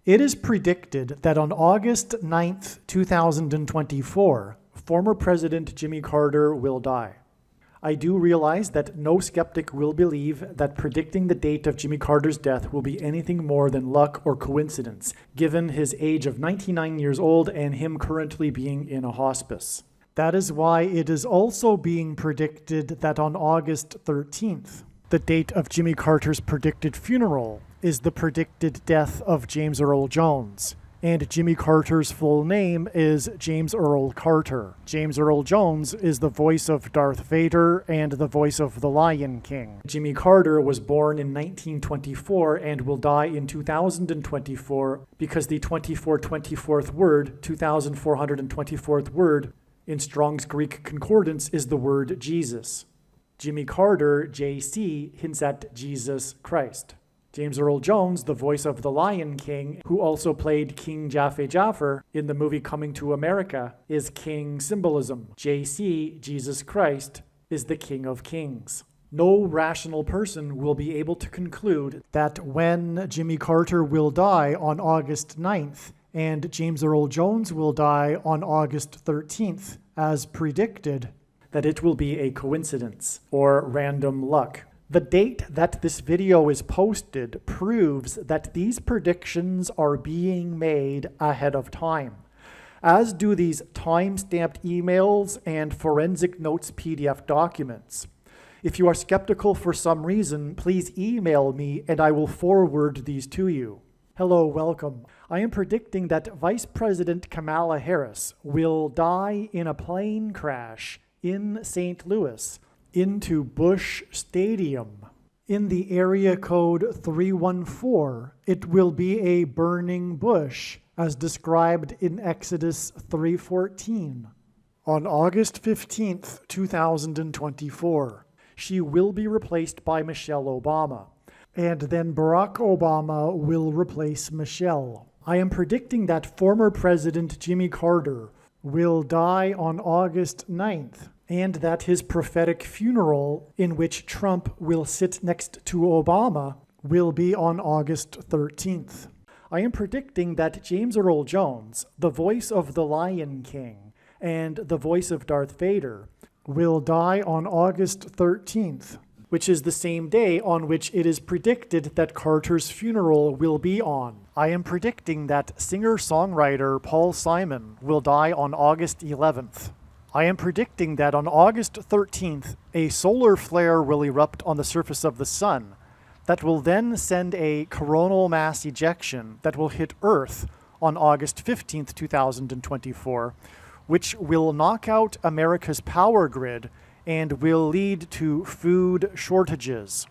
It is predicted that on August 9th, 2024, former President Jimmy Carter will die. I do realize that no skeptic will believe that predicting the date of Jimmy Carter's death will be anything more than luck or coincidence, given his age of 99 years old and him currently being in a hospice. That is why it is also being predicted that on August 13th, the date of Jimmy Carter's predicted funeral, is the predicted death of James Earl Jones. And Jimmy Carter's full name is James Earl Carter. James Earl Jones is the voice of Darth Vader and the voice of the Lion King. Jimmy Carter was born in 1924 and will die in 2024 because the 2424th word, 2424th word, in Strong's Greek Concordance is the word Jesus. Jimmy Carter, JC, hints at Jesus Christ. James Earl Jones, the voice of the Lion King, who also played King Jaffe Jaffer in the movie Coming to America, is king symbolism. JC, Jesus Christ, is the King of Kings. No rational person will be able to conclude that when Jimmy Carter will die on August 9th and James Earl Jones will die on August 13th, as predicted, that it will be a coincidence or random luck. The date that this video is posted proves that these predictions are being made ahead of time, as do these time-stamped emails and forensic notes PDF documents. If you are skeptical for some reason, please email me and I will forward these to you. Hello, welcome. I am predicting that Vice President Kamala Harris will die in a plane crash in St. Louis into Busch Stadium. In the area code 314, it will be a burning bush, as described in Exodus 3:14. On August 15th, 2024, she will be replaced by Michelle Obama, and then Barack Obama will replace Michelle. I am predicting that former President Jimmy Carter will die on August 9th, and that his prophetic funeral, in which Trump will sit next to Obama, will be on August 13th. I am predicting that James Earl Jones, the voice of the Lion King and the voice of Darth Vader, will die on August 13th, which is the same day on which it is predicted that Carter's funeral will be on. I am predicting that singer-songwriter Paul Simon will die on August 11th. I am predicting that on August 13th, a solar flare will erupt on the surface of the sun that will then send a coronal mass ejection that will hit Earth on August 15th, 2024, which will knock out America's power grid and will lead to food shortages.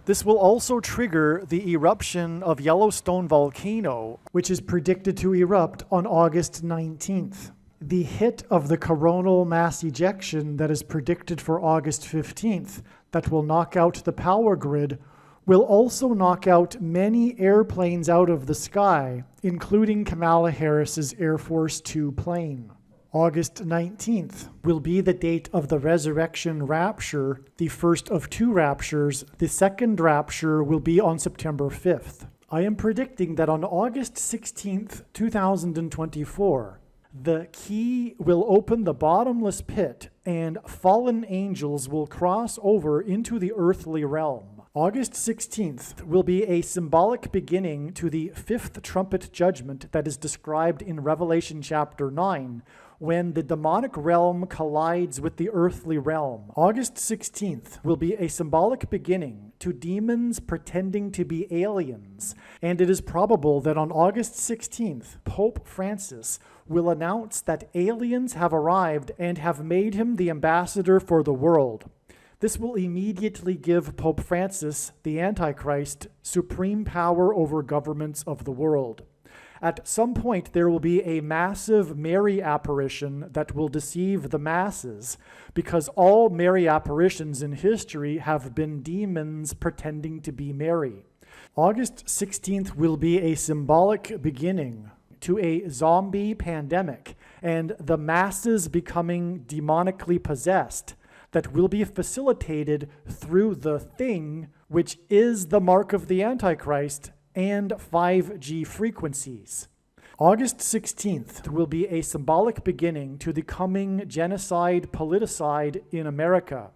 This will also trigger the eruption of Yellowstone volcano, which is predicted to erupt on August 19th. The hit of the coronal mass ejection that is predicted for August 15th, that will knock out the power grid, will also knock out many airplanes out of the sky, including Kamala Harris's Air Force Two plane. August 19th will be the date of the resurrection rapture, the first of two raptures. The second rapture will be on September 5th. I am predicting that on August 16th, 2024, the key will open the bottomless pit and fallen angels will cross over into the earthly realm. August 16th will be a symbolic beginning to the fifth trumpet judgment that is described in Revelation chapter 9, when the demonic realm collides with the earthly realm. August 16th will be a symbolic beginning to demons pretending to be aliens, and it is probable that on August 16th, Pope Francis will announce that aliens have arrived and have made him the ambassador for the world. This will immediately give Pope Francis, the Antichrist, supreme power over governments of the world. At some point, there will be a massive Mary apparition that will deceive the masses, because all Mary apparitions in history have been demons pretending to be Mary. August 16th will be a symbolic beginning to a zombie pandemic and the masses becoming demonically possessed that will be facilitated through the thing, which is the mark of the Antichrist and 5G frequencies. August 16th will be a symbolic beginning to the coming genocide politicide in America.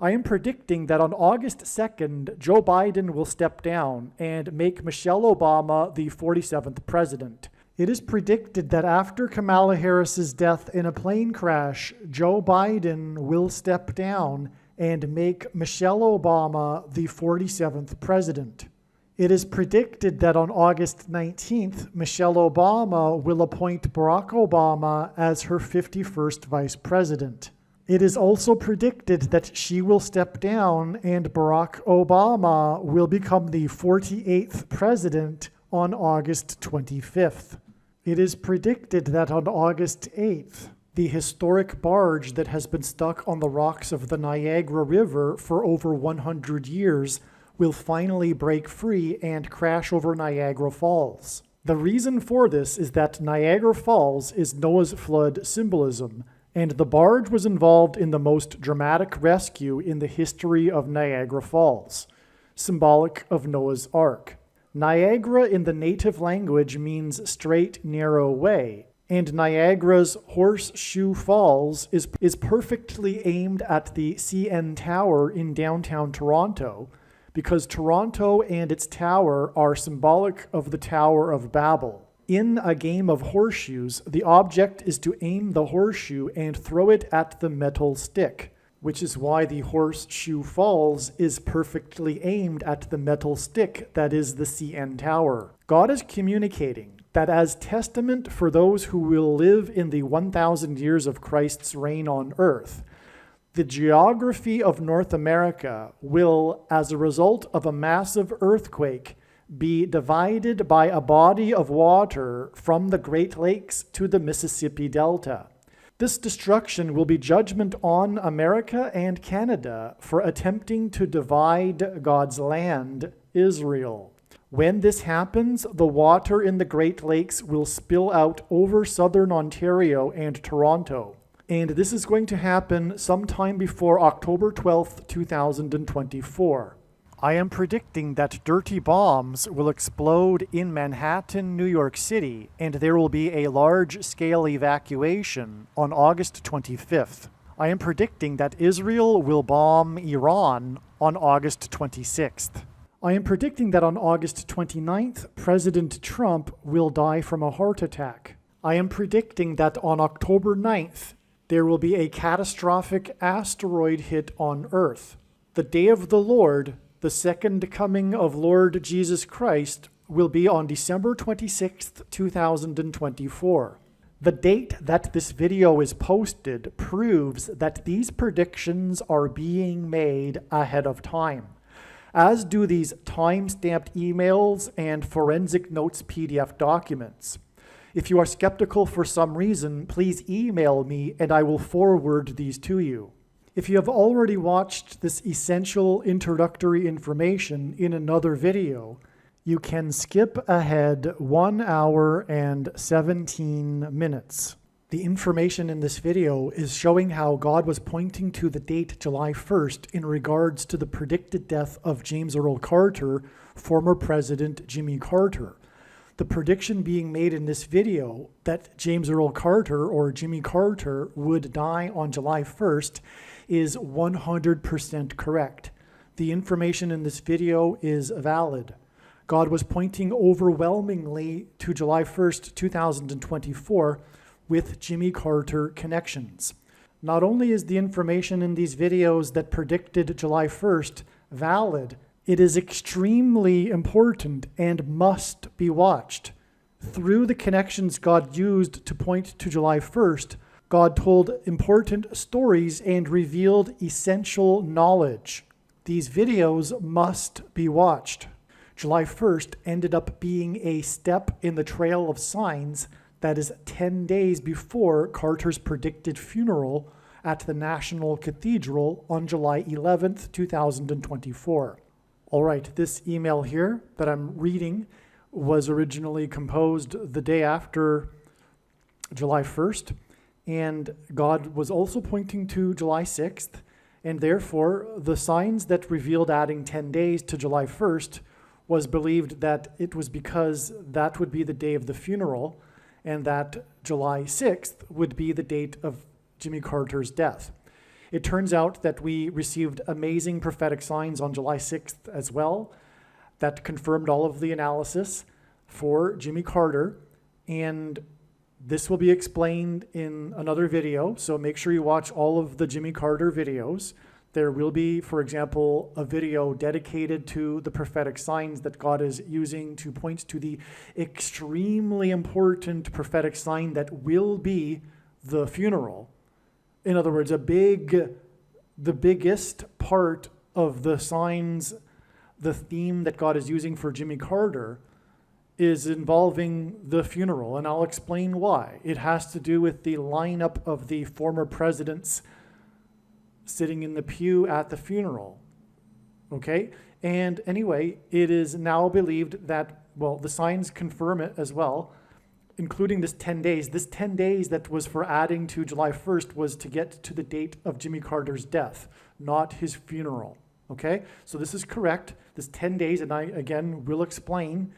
I am predicting that on August 2nd, Joe Biden will step down and make Michelle Obama the 47th president. It is predicted that after Kamala Harris's death in a plane crash, Joe Biden will step down and make Michelle Obama the 47th president. It is predicted that on August 19th, Michelle Obama will appoint Barack Obama as her 51st vice president. It is also predicted that she will step down and Barack Obama will become the 48th president on August 25th. It is predicted that on August 8th, the historic barge that has been stuck on the rocks of the Niagara River for over 100 years will finally break free and crash over Niagara Falls. The reason for this is that Niagara Falls is Noah's flood symbolism, and the barge was involved in the most dramatic rescue in the history of Niagara Falls, symbolic of Noah's Ark. Niagara in the native language means straight, narrow way, and Niagara's Horseshoe Falls is perfectly aimed at the CN Tower in downtown Toronto, because Toronto and its tower are symbolic of the Tower of Babel. In a game of horseshoes, the object is to aim the horseshoe and throw it at the metal stick, which is why the Horseshoe Falls is perfectly aimed at the metal stick that is the CN Tower. God is communicating that as testament for those who will live in the 1,000 years of Christ's reign on earth, the geography of North America will, as a result of a massive earthquake, be divided by a body of water from the Great Lakes to the Mississippi Delta. This destruction will be judgment on America and Canada for attempting to divide God's land, Israel. When this happens, the water in the Great Lakes will spill out over southern Ontario and Toronto. And this is going to happen sometime before October 12th, 2024. I am predicting that dirty bombs will explode in Manhattan, New York City, and there will be a large-scale evacuation on August 25th. I am predicting that Israel will bomb Iran on August 26th. I am predicting that on August 29th, President Trump will die from a heart attack. I am predicting that on October 9th, there will be a catastrophic asteroid hit on Earth. The day of the Lord, the second coming of Lord Jesus Christ, will be on December 26th, 2024. The date that this video is posted proves that these predictions are being made ahead of time, as do these time-stamped emails and forensic notes PDF documents. If you are skeptical for some reason, please email me and I will forward these to you. If you have already watched this essential introductory information in another video, you can skip ahead 1 hour and 17 minutes. The information in this video is showing how God was pointing to the date July 1st in regards to the predicted death of James Earl Carter, former President Jimmy Carter. The prediction being made in this video that James Earl Carter or Jimmy Carter would die on July 1st is 100% correct. The information in this video is valid. God was pointing overwhelmingly to July 1st, 2024 with Jimmy Carter connections. Not only is the information in these videos that predicted July 1st valid, it is extremely important and must be watched. Through the connections God used to point to July 1st, God told important stories and revealed essential knowledge. These videos must be watched. July 1st ended up being a step in the trail of signs that is 10 days before Carter's predicted funeral at the National Cathedral on July 11th, 2024. All right, this email here that I'm reading was originally composed the day after July 1st, and God was also pointing to July 6th, and therefore the signs that revealed adding 10 days to July 1st was believed that it was because that would be the day of the funeral and that July 6th would be the date of Jimmy Carter's death. It turns out that we received amazing prophetic signs on July 6th as well that confirmed all of the analysis for Jimmy Carter, and this will be explained in another video, so make sure you watch all of the Jimmy Carter videos. There will be, for example, a video dedicated to the prophetic signs that God is using to point to the extremely important prophetic sign that will be the funeral. In other words, the biggest part of the signs, the theme that God is using for Jimmy Carter is involving the funeral, and I'll explain why. It has to do with the lineup of the former presidents sitting in the pew at the funeral, okay? And anyway, it is now believed that, well, the signs confirm it as well, including this 10 days. This 10 days that was for adding to July 1st was to get to the date of Jimmy Carter's death, not his funeral, okay? So this is correct, this 10 days, and I, again, will explain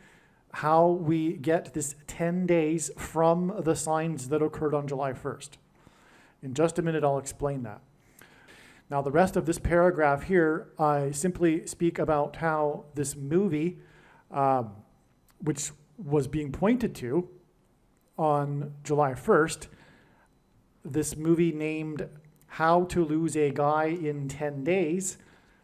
how we get this 10 days from the signs that occurred on July 1st. In just a minute, I'll explain that. Now, the rest of this paragraph here, I simply speak about how this movie, which was being pointed to on July 1st, this movie named How to Lose a Guy in 10 Days,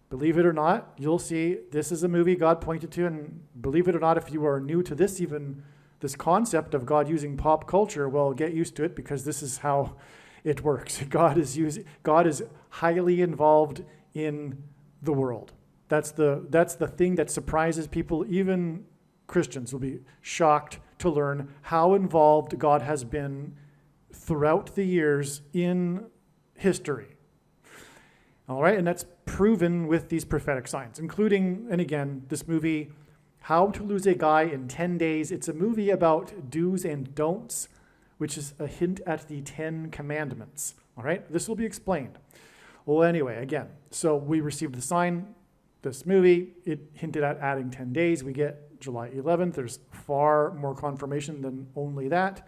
believe it or not, you'll see this is a movie God pointed to, and believe it or not, if you are new to this, even this concept of God using pop culture, well, get used to it because this is how it works. God is highly involved in the world. That's the thing that surprises people. Even Christians will be shocked to learn how involved God has been throughout the years in history. All right, and that's proven with these prophetic signs, including, and again, this movie, How to Lose a Guy in 10 Days. It's a movie about do's and don'ts, which is a hint at the 10 commandments. All right, this will be explained. Well, anyway, again, so we received the sign, this movie, it hinted at adding 10 days. We get July 11th. There's far more confirmation than only that.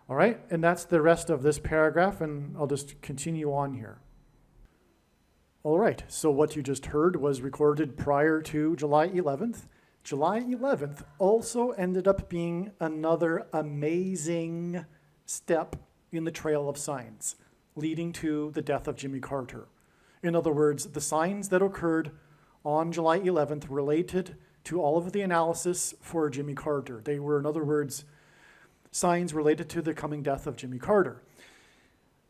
All right, and that's the rest of this paragraph, and I'll just continue on here. All right, so what you just heard was recorded prior to July 11th. July 11th also ended up being another amazing step in the trail of signs leading to the death of Jimmy Carter. In other words, the signs that occurred on July 11th related to all of the analysis for Jimmy Carter. They were, in other words, signs related to the coming death of Jimmy Carter.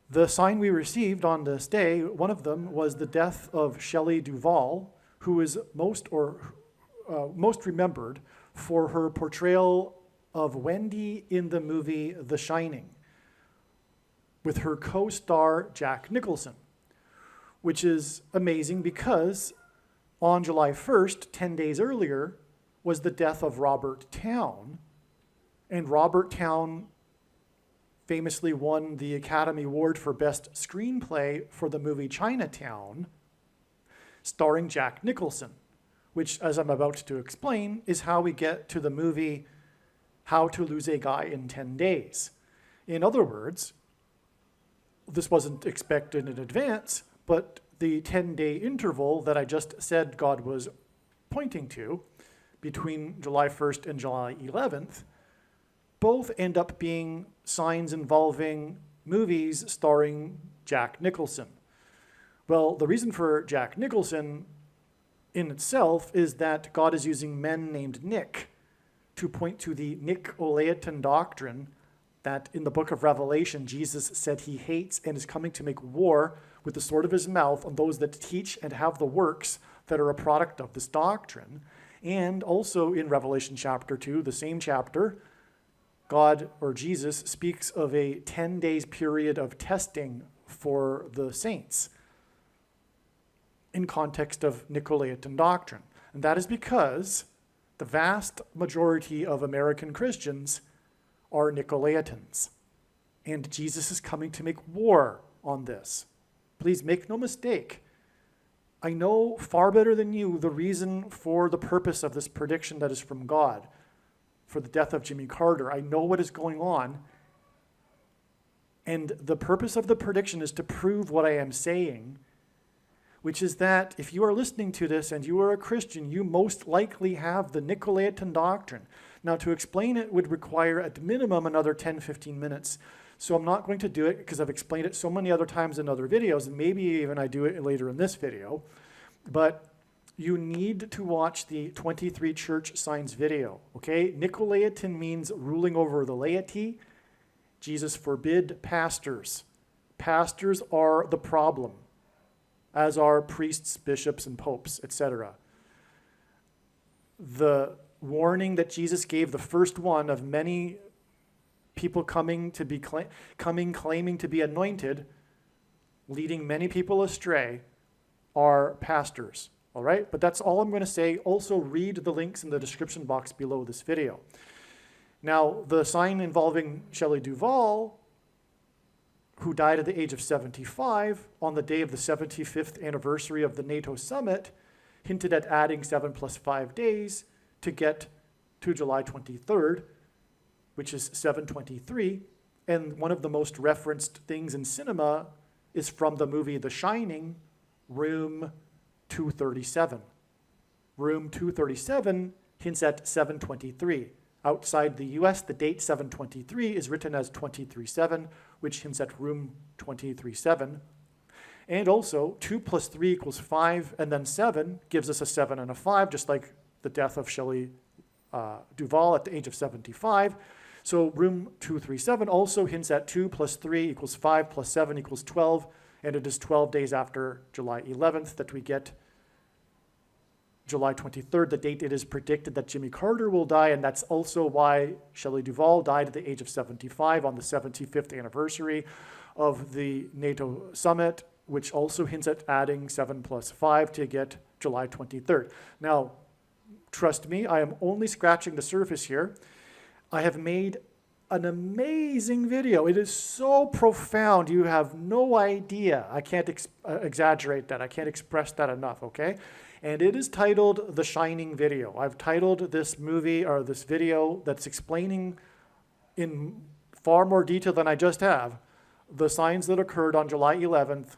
The sign we received on this day, one of them was the death of Shelley Duvall, who is most remembered for her portrayal of Wendy in the movie The Shining, with her co-star Jack Nicholson, which is amazing because on July 1st, 10 days earlier, was the death of Robert Towne, and Robert Towne famously won the Academy Award for Best Screenplay for the movie Chinatown, starring Jack Nicholson, which, as I'm about to explain, is how we get to the movie How to Lose a Guy in 10 Days. In other words, this wasn't expected in advance, but the 10-day interval that I just said God was pointing to between July 1st and July 11th both end up being signs involving movies starring Jack Nicholson. Well, the reason for Jack Nicholson in itself is that God is using men named Nick to point to the Nicolaitan doctrine that in the book of Revelation, Jesus said he hates and is coming to make war with the sword of his mouth on those that teach and have the works that are a product of this doctrine. And also in Revelation chapter 2, the same chapter, God, or Jesus, speaks of a 10 days period of testing for the saints in context of Nicolaitan doctrine. And that is because the vast majority of American Christians are Nicolaitans. And Jesus is coming to make war on this. Please make no mistake. I know far better than you the reason for the purpose of this prediction that is from God for the death of Jimmy Carter. I know what is going on. And the purpose of the prediction is to prove what I am saying, which is that if you are listening to this and you are a Christian, you most likely have the Nicolaitan doctrine. Now, to explain it would require at minimum another 10, 15 minutes. So I'm not going to do it because I've explained it so many other times in other videos, and maybe even I do it later in this video. But you need to watch the 23 church signs video, okay? Nicolaitan means ruling over the laity. Jesus forbid pastors. Pastors are the problem, as are priests, bishops, and popes, etc. The warning that Jesus gave, the first one of many people coming claiming to be anointed, leading many people astray, are pastors. All right, but that's all I'm going to say. Also read the links in the description box below this video. Now, the sign involving Shelley Duvall, who died at the age of 75 on the day of the 75th anniversary of the NATO summit, hinted at adding 7 + 5 days to get to July 23rd, which is 7/23. And one of the most referenced things in cinema is from the movie The Shining, Room 237. Room 237 hints at 7/23. Outside the US, the date 7/23 is written as 23/7, which hints at room 23/7. And also, 2 + 3 = 5, and then 7 gives us a 7 and a 5, just like the death of Shelley Duvall at the age of 75. So room 237 also hints at 2 + 3 = 5 + 7 = 12, and it is 12 days after July 11th that we get July 23rd, the date it is predicted that Jimmy Carter will die, and that's also why Shelley Duvall died at the age of 75 on the 75th anniversary of the NATO summit, which also hints at adding 7 + 5 to get July 23rd. Now, trust me, I am only scratching the surface here. I have made an amazing video. It is so profound, you have no idea. I can't exaggerate that. I can't express that enough, okay? And it is titled The Shining Video. I've titled this movie, or this video that's explaining in far more detail than I just have, the signs that occurred on July 11th.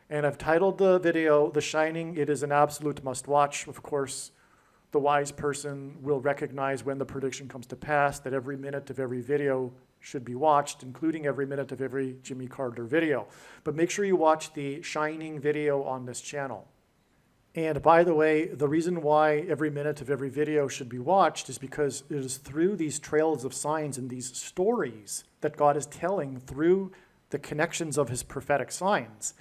And I've titled the video The Shining. It is an absolute must-watch. Of course, the wise person will recognize when the prediction comes to pass that every minute of every video should be watched, including every minute of every Jimmy Carter video. But make sure you watch the Shining video on this channel. And by the way, the reason why every minute of every video should be watched is because it is through these trails of signs and these stories that God is telling through the connections of his prophetic signs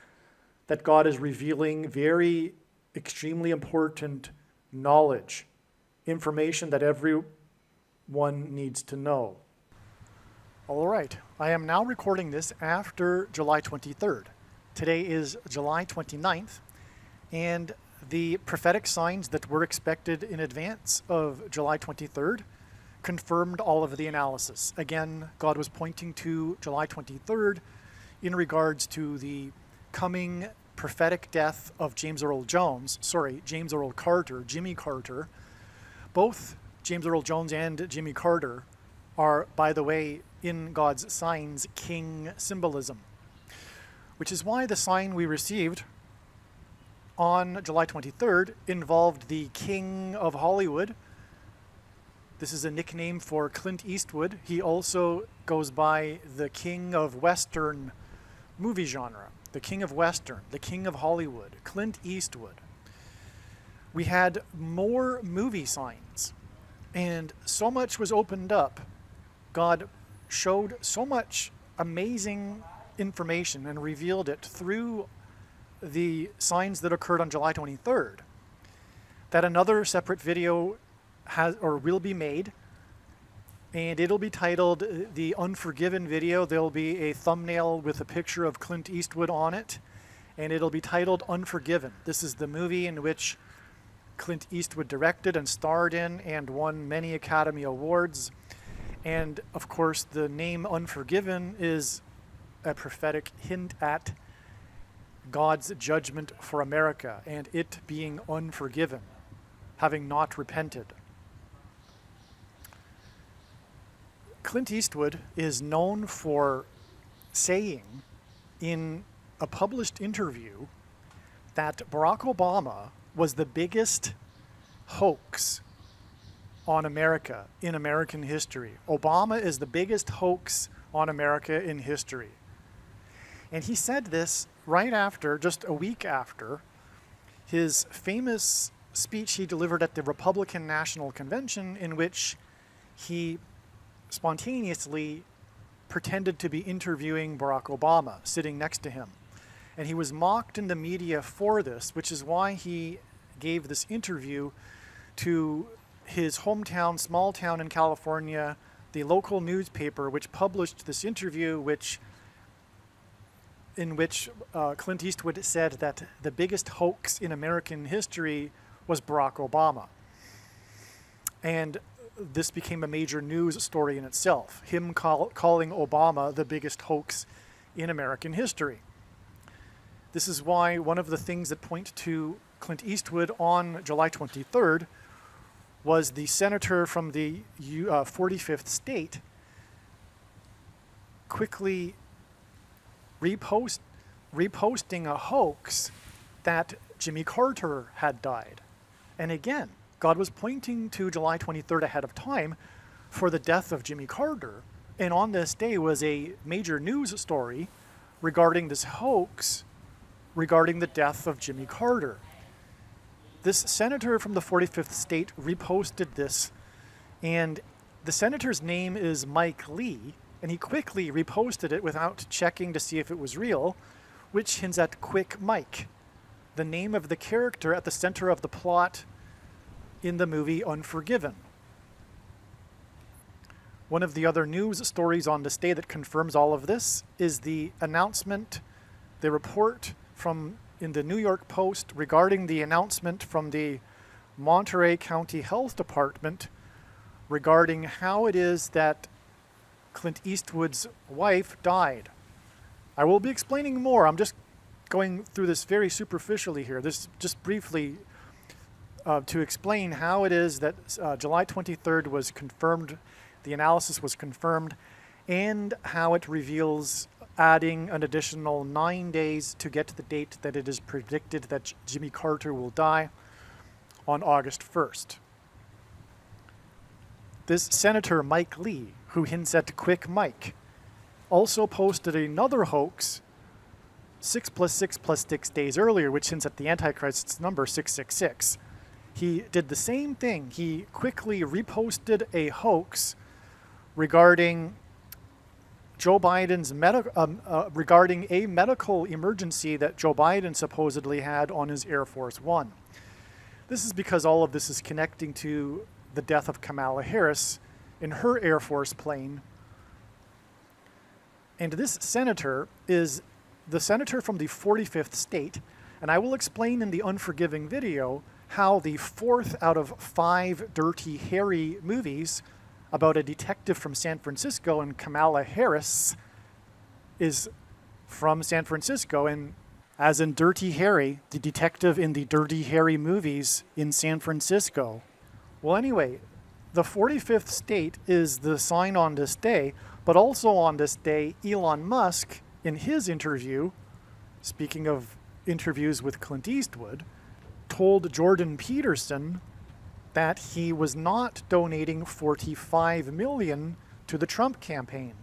that God is revealing very extremely important knowledge, information that everyone needs to know. All right, I am now recording this after July 23rd. Today is July 29th, and the prophetic signs that were expected in advance of July 23rd confirmed all of the analysis. Again, God was pointing to July 23rd in regards to the coming prophetic death of James Earl Carter, Jimmy Carter. Both James Earl Jones and Jimmy Carter are, by the way, in God's signs, king symbolism, which is why the sign we received on July 23rd involved the King of Hollywood. This is a nickname for Clint Eastwood. He also goes by the King of Western movie genre, the King of Western, the King of Hollywood, Clint Eastwood. We had more movie signs, and so much was opened up. God showed so much amazing information and revealed it through the signs that occurred on July 23rd, that another separate video will be made, and it'll be titled The Unforgiven Video. There'll be a thumbnail with a picture of Clint Eastwood on it, and it'll be titled Unforgiven. This is the movie in which Clint Eastwood directed and starred in and won many Academy Awards. And of course, the name Unforgiven is a prophetic hint at God's judgment for America and it being unforgiven, having not repented. Clint Eastwood is known for saying in a published interview that Barack Obama was the biggest hoax on America in American history. Obama is the biggest hoax on America in history. And he said this right after, just a week after, his famous speech he delivered at the Republican National Convention, in which he spontaneously pretended to be interviewing Barack Obama, sitting next to him. And he was mocked in the media for this, which is why he gave this interview to his hometown, small town in California, the local newspaper, which published this interview, in which Clint Eastwood said that the biggest hoax in American history was Barack Obama. And this became a major news story in itself, him calling Obama the biggest hoax in American history. This is why one of the things that point to Clint Eastwood on July 23rd was the senator from the 45th state quickly reposting a hoax that Jimmy Carter had died. And again, God was pointing to July 23rd ahead of time for the death of Jimmy Carter. And on this day was a major news story regarding this hoax regarding the death of Jimmy Carter. This senator from the 45th state reposted this, and the senator's name is Mike Lee, and he quickly reposted it without checking to see if it was real, which hints at Quick Mike, the name of the character at the center of the plot in the movie Unforgiven. One of the other news stories on this day that confirms all of this is the announcement, the report in the New York Post regarding the announcement from the Monterey County Health Department regarding how it is that Clint Eastwood's wife died. I will be explaining more. I'm just going through this very superficially here. This just briefly to explain how it is that July 23rd was confirmed, the analysis was confirmed, and how it reveals adding an additional 9 days to get to the date that it is predicted that Jimmy Carter will die on August 1st. This Senator Mike Lee, who hints at Quick Mike, also posted another hoax 6 + 6 + 6 days earlier, which hints at the Antichrist's number 666. He did the same thing. He quickly reposted a hoax regarding Joe Biden's regarding a medical emergency that Joe Biden supposedly had on his Air Force One. This is because all of this is connecting to the death of Kamala Harris in her Air Force plane. And this senator is the senator from the 45th state, and I will explain in the Unforgiving video how the 4th out of 5 Dirty Harry movies about a detective from San Francisco, and Kamala Harris is from San Francisco, and as in Dirty Harry, the detective in the Dirty Harry movies in San Francisco. Well, anyway, the 45th state is the sign on this day, but also on this day, Elon Musk, in his interview, speaking of interviews with Clint Eastwood, told Jordan Peterson that he was not donating $45 million to the Trump campaign.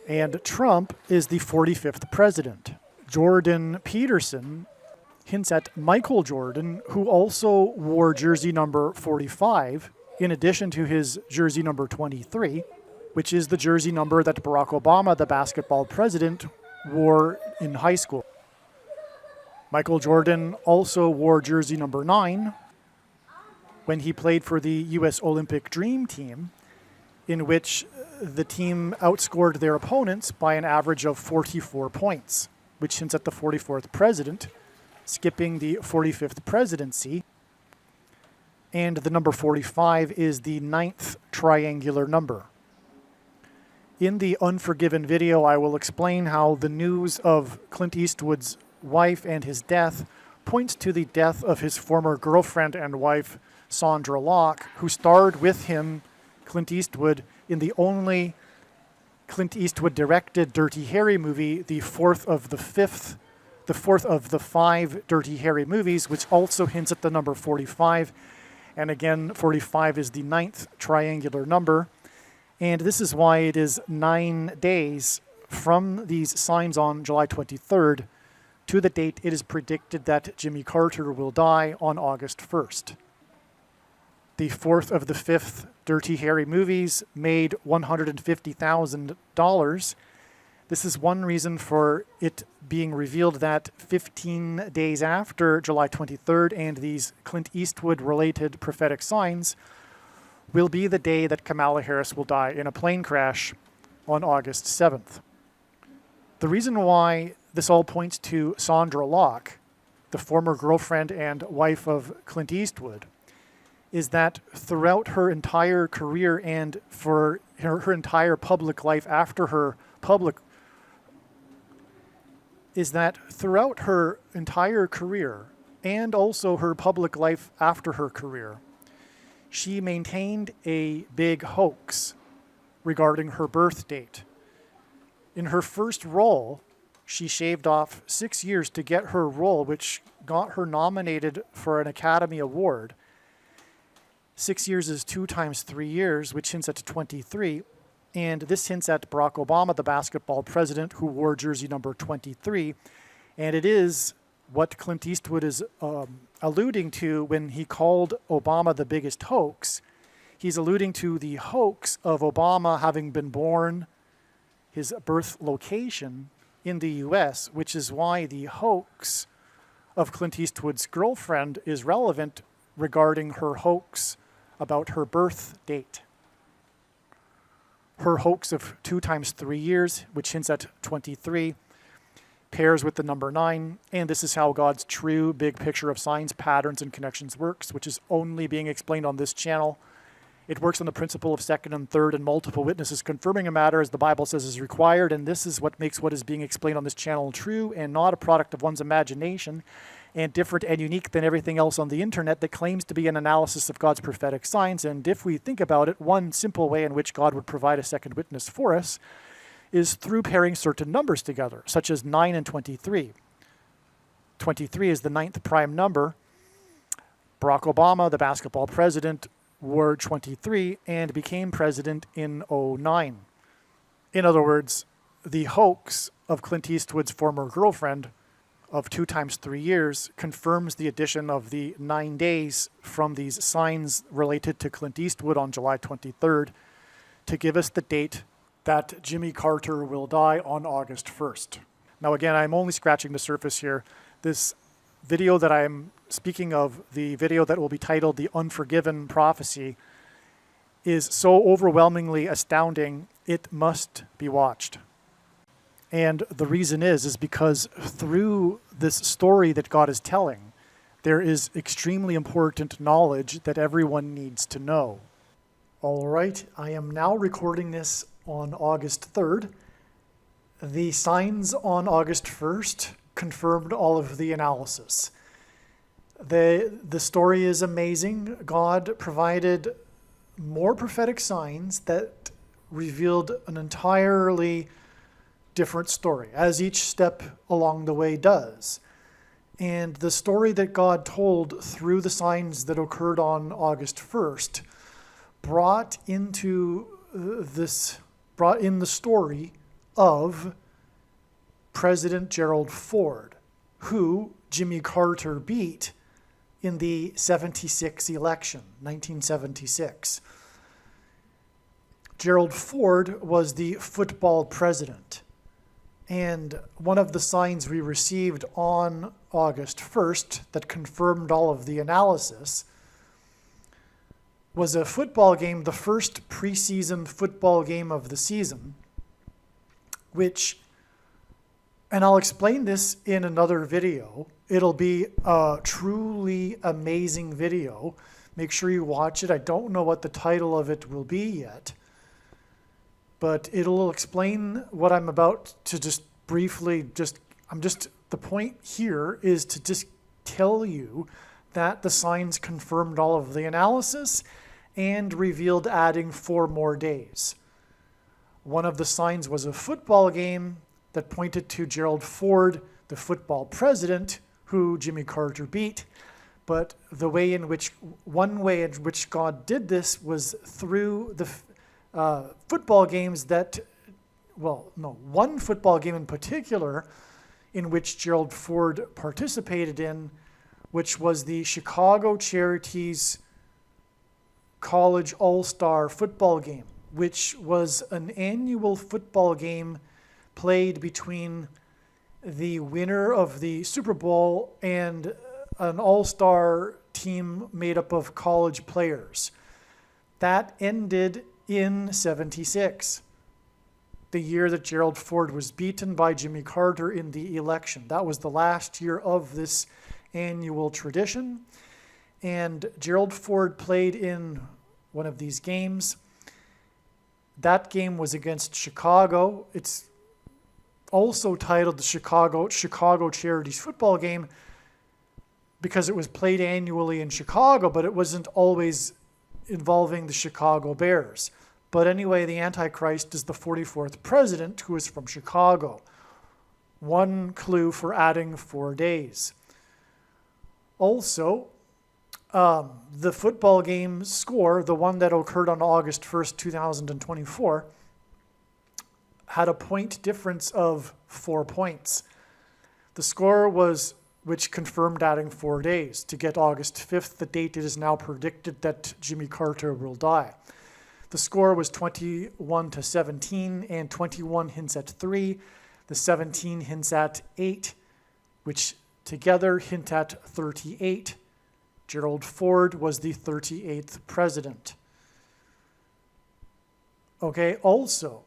And Trump is the 45th president. Jordan Peterson hints at Michael Jordan, who also wore jersey number 45, in addition to his jersey number 23, which is the jersey number that Barack Obama, the basketball president, wore in high school. Michael Jordan also wore jersey number 9 when he played for the U.S. Olympic Dream Team, in which the team outscored their opponents by an average of 44 points, which hints at the 44th president, skipping the 45th presidency. And the number 45 is the 9th triangular number. In the Unforgiven video, I will explain how the news of Clint Eastwood's wife and his death points to the death of his former girlfriend and wife, Sandra Locke, who starred with him, Clint Eastwood, in the only Clint Eastwood directed Dirty Harry movie, the fourth of the 5 Dirty Harry movies, which also hints at the number 45. And again, 45 is the 9th triangular number. And this is why it is 9 days from these signs on July 23rd to the date it is predicted that Jimmy Carter will die on August 1st. The fourth of the 5 Dirty Harry movies made $150,000. This is one reason for it being revealed that 15 days after July 23rd and these Clint Eastwood-related prophetic signs will be the day that Kamala Harris will die in a plane crash on August 7th. The reason why this all points to Sandra Locke, the former girlfriend and wife of Clint Eastwood, is that throughout her entire career and for her entire public life after her public is that throughout her entire career and also her public life after her career, she maintained a big hoax regarding her birth date. In her first role, she shaved off 6 years to get her role, which got her nominated for an Academy Award. 6 years is 2 times 3 years, which hints at 23. And this hints at Barack Obama, the basketball president, who wore jersey number 23. And it is what Clint Eastwood is alluding to when he called Obama the biggest hoax. He's alluding to the hoax of Obama having been born, his birth location in the U.S., which is why the hoax of Clint Eastwood's girlfriend is relevant regarding her hoax about her birth date. Her hoax of 2 times 3 years, which hints at 23, pairs with the number 9, and this is how God's true big picture of signs, patterns, and connections works, which is only being explained on this channel. It works on the principle of second and third and multiple witnesses confirming a matter as the Bible says is required, and this is what makes what is being explained on this channel true and not a product of one's imagination, and different and unique than everything else on the internet that claims to be an analysis of God's prophetic signs. And if we think about it, one simple way in which God would provide a second witness for us is through pairing certain numbers together, such as 9 and 23. 23 is the 9th prime number. Barack Obama, the basketball president, wore 23 and became president in 2009. In other words, the hoax of Clint Eastwood's former girlfriend of 2 times 3 years confirms the addition of the 9 days from these signs related to Clint Eastwood on July 23rd to give us the date that Jimmy Carter will die on August 1st. Now again, I'm only scratching the surface here. This video that I'm speaking of, the video that will be titled The Unforgiven Prophecy, is so overwhelmingly astounding, it must be watched. And the reason is because through this story that God is telling, there is extremely important knowledge that everyone needs to know. All right, I am now recording this on August 3rd. The signs on August 1st confirmed all of the analysis. The story is amazing. God provided more prophetic signs that revealed an entirely different story, as each step along the way does. And the story that God told through the signs that occurred on August 1st brought in the story of President Gerald Ford, who Jimmy Carter beat in the 76 election, 1976. Gerald Ford was the football president. And one of the signs we received on August 1st that confirmed all of the analysis was a football game, the first preseason football game of the season, which, and I'll explain this in another video. It'll be a truly amazing video. Make sure you watch it. I don't know what the title of it will be yet, but it'll explain what I'm about to just briefly the point here is to just tell you that the signs confirmed all of the analysis and revealed adding 4 more days. One of the signs was a football game that pointed to Gerald Ford, the football president, who Jimmy Carter beat. But one way in which God did this was through the football games one football game in particular in which Gerald Ford participated in, which was the Chicago Charities College All-Star football game, which was an annual football game played between the winner of the Super Bowl and an all-star team made up of college players. That ended in '76, the year that Gerald Ford was beaten by Jimmy Carter in the election. That was the last year of this annual tradition. And Gerald Ford played in one of these games. That game was against Chicago. It's also titled the Chicago Charities football game because it was played annually in Chicago, but it wasn't always involving the Chicago Bears. But anyway, the Antichrist is the 44th president who is from Chicago. One clue for adding 4 days. Also, the football game score, the one that occurred on August 1st, 2024, had a point difference of 4 points. The score was, which confirmed adding 4 days to get August 5th, the date it is now predicted that Jimmy Carter will die. The score was 21-17, and 21 hints at 3. The 17 hints at 8, which together hint at 38. Gerald Ford was the 38th president. Okay, also,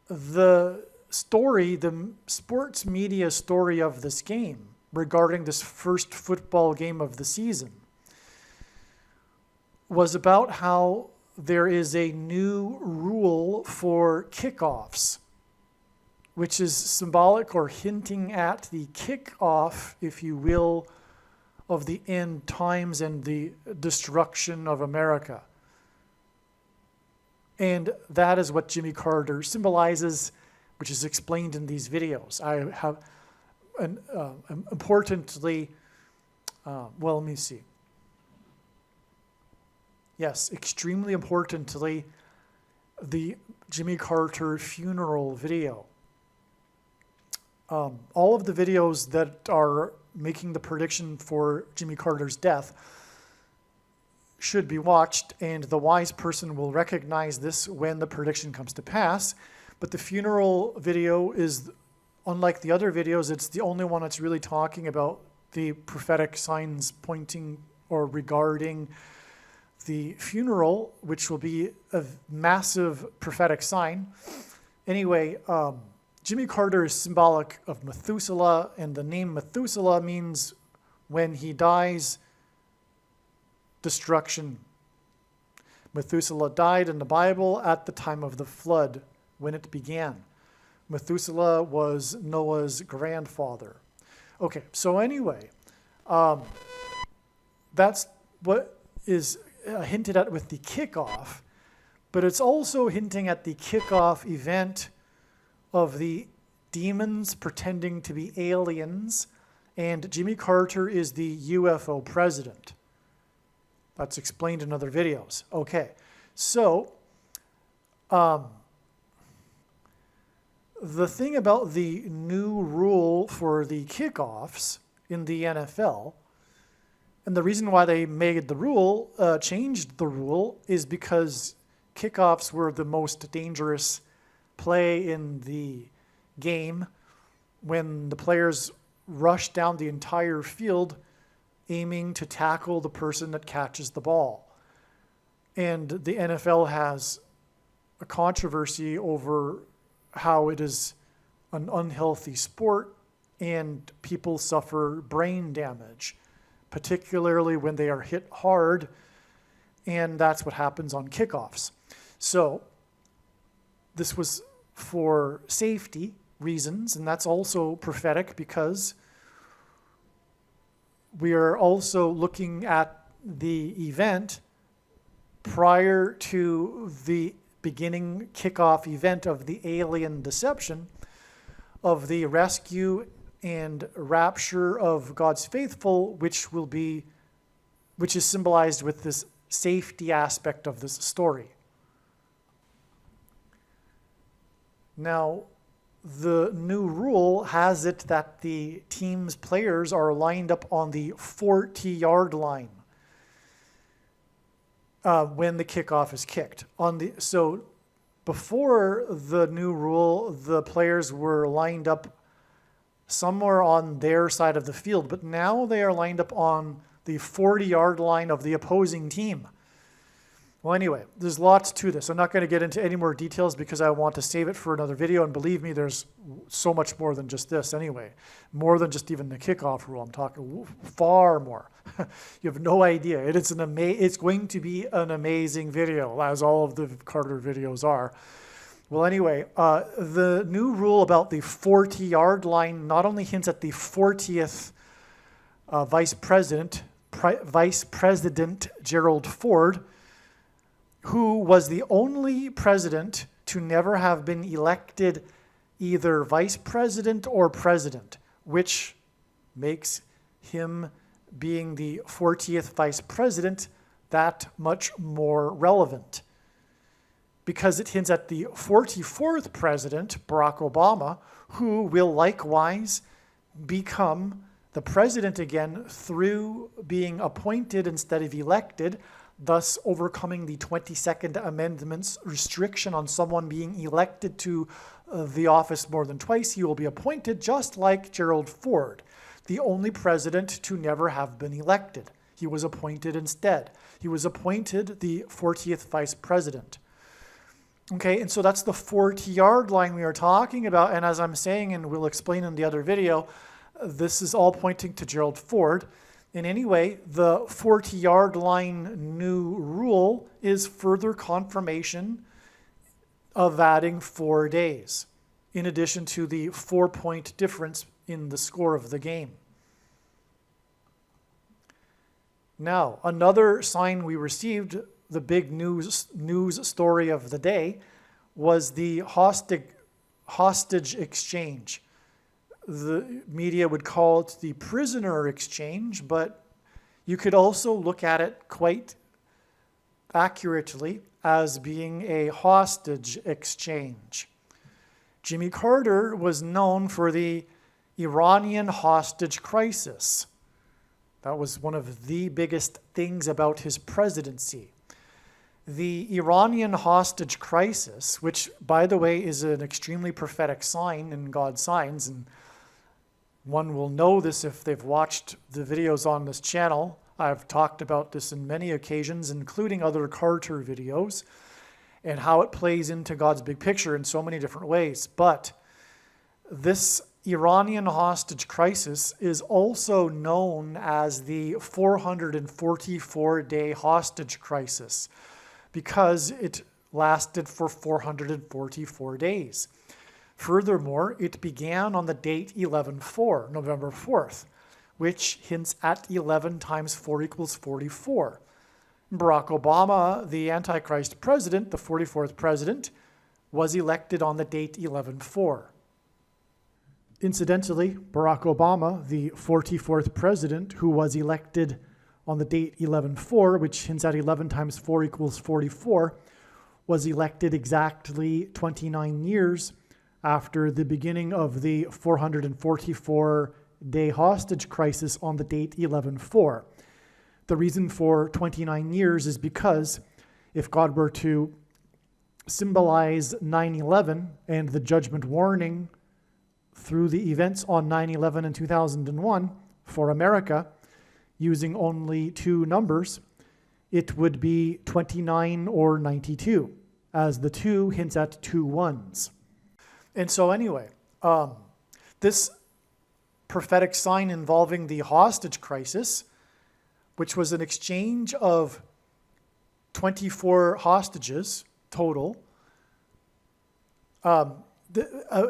the sports media story of this game regarding this first football game of the season was about how there is a new rule for kickoffs, which is symbolic or hinting at the kickoff, if you will, of the end times and the destruction of America. And that is what Jimmy Carter symbolizes, which is explained in these videos. I have, importantly, let me see. Yes, extremely importantly, the Jimmy Carter funeral video. All of the videos that are making the prediction for Jimmy Carter's death should be watched, and the wise person will recognize this when the prediction comes to pass. But the funeral video is, unlike the other videos, it's the only one that's really talking about the prophetic signs pointing or regarding the funeral, which will be a massive prophetic sign. Anyway, Jimmy Carter is symbolic of Methuselah, and the name Methuselah means when he dies, destruction. Methuselah died in the Bible at the time of the flood, when it began. Methuselah was Noah's grandfather. Okay, so anyway, that's what is hinted at with the kickoff, but it's also hinting at the kickoff event of the demons pretending to be aliens, and Jimmy Carter is the UFO president. That's explained in other videos. Okay, so the thing about the new rule for the kickoffs in the NFL, and the reason why they made the rule, changed the rule, is because kickoffs were the most dangerous play in the game when the players rush down the entire field aiming to tackle the person that catches the ball. And the NFL has a controversy over how it is an unhealthy sport and people suffer brain damage, particularly when they are hit hard, and that's what happens on kickoffs. So this was for safety, reasons, and that's also prophetic because we are also looking at the event prior to the beginning kickoff event of the alien deception, of the rescue and rapture of God's faithful, which is symbolized with this safety aspect of this story. Now, the new rule has it that the team's players are lined up on the 40-yard line when the kickoff is kicked. So before the new rule, the players were lined up somewhere on their side of the field, but now they are lined up on the 40-yard line of the opposing team. Well, anyway, there's lots to this. I'm not going to get into any more details because I want to save it for another video, and believe me, there's so much more than just this anyway. More than just even the kickoff rule. I'm talking far more. You have no idea. It's going to be an amazing video, as all of the Carter videos are. Well, anyway, the new rule about the 40-yard line not only hints at the 40th Vice President Gerald Ford, who was the only president to never have been elected either vice president or president, which makes him being the 40th vice president that much more relevant, because it hints at the 44th president, Barack Obama, who will likewise become the president again through being appointed instead of elected, thus overcoming the 22nd Amendment's restriction on someone being elected to the office more than twice. He will be appointed just like Gerald Ford, the only president to never have been elected. He was appointed instead. He was appointed the 40th vice president. Okay, and so that's the 40-yard line we are talking about, and as I'm saying, and we'll explain in the other video, this is all pointing to Gerald Ford. In any way, the 40-yard line new rule is further confirmation of adding 4 days, in addition to the 4-point difference in the score of the game. Now, another sign we received, the big news story of the day, was the hostage exchange. The media would call it the prisoner exchange, but you could also look at it quite accurately as being a hostage exchange. Jimmy Carter was known for the Iranian hostage crisis. That was one of the biggest things about his presidency. The Iranian hostage crisis, which, by the way, is an extremely prophetic sign in God's signs, and one will know this if they've watched the videos on this channel. I've talked about this in many occasions, including other Carter videos, and how it plays into God's big picture in so many different ways. But this Iranian hostage crisis is also known as the 444-day hostage crisis, because it lasted for 444 days. Furthermore, it began on the date 11/4, November 4th, which hints at 11 times 4 equals 44. Barack Obama, the Antichrist president, the 44th president, was elected on the date 11/4. Incidentally, Barack Obama, the 44th president, who was elected on the date 11/4, which hints at 11 times 4 equals 44, was elected exactly 29 years after the beginning of the 444-day hostage crisis on the date 11/4. The reason for 29 years is because if God were to symbolize 9/11 and the judgment warning through the events on 9/11 and 2001 for America, using only 2 numbers, it would be 29 or 92, as the 2 hints at 2 ones. And so anyway, this prophetic sign involving the hostage crisis, which was an exchange of 24 hostages total,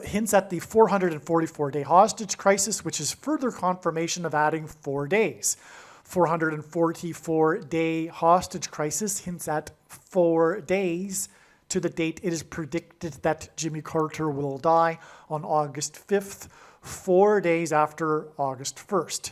hints at the 444-day hostage crisis, which is further confirmation of adding 4 days. 444-day hostage crisis hints at 4 days to the date it is predicted that Jimmy Carter will die on August 5th, 4 days after August 1st.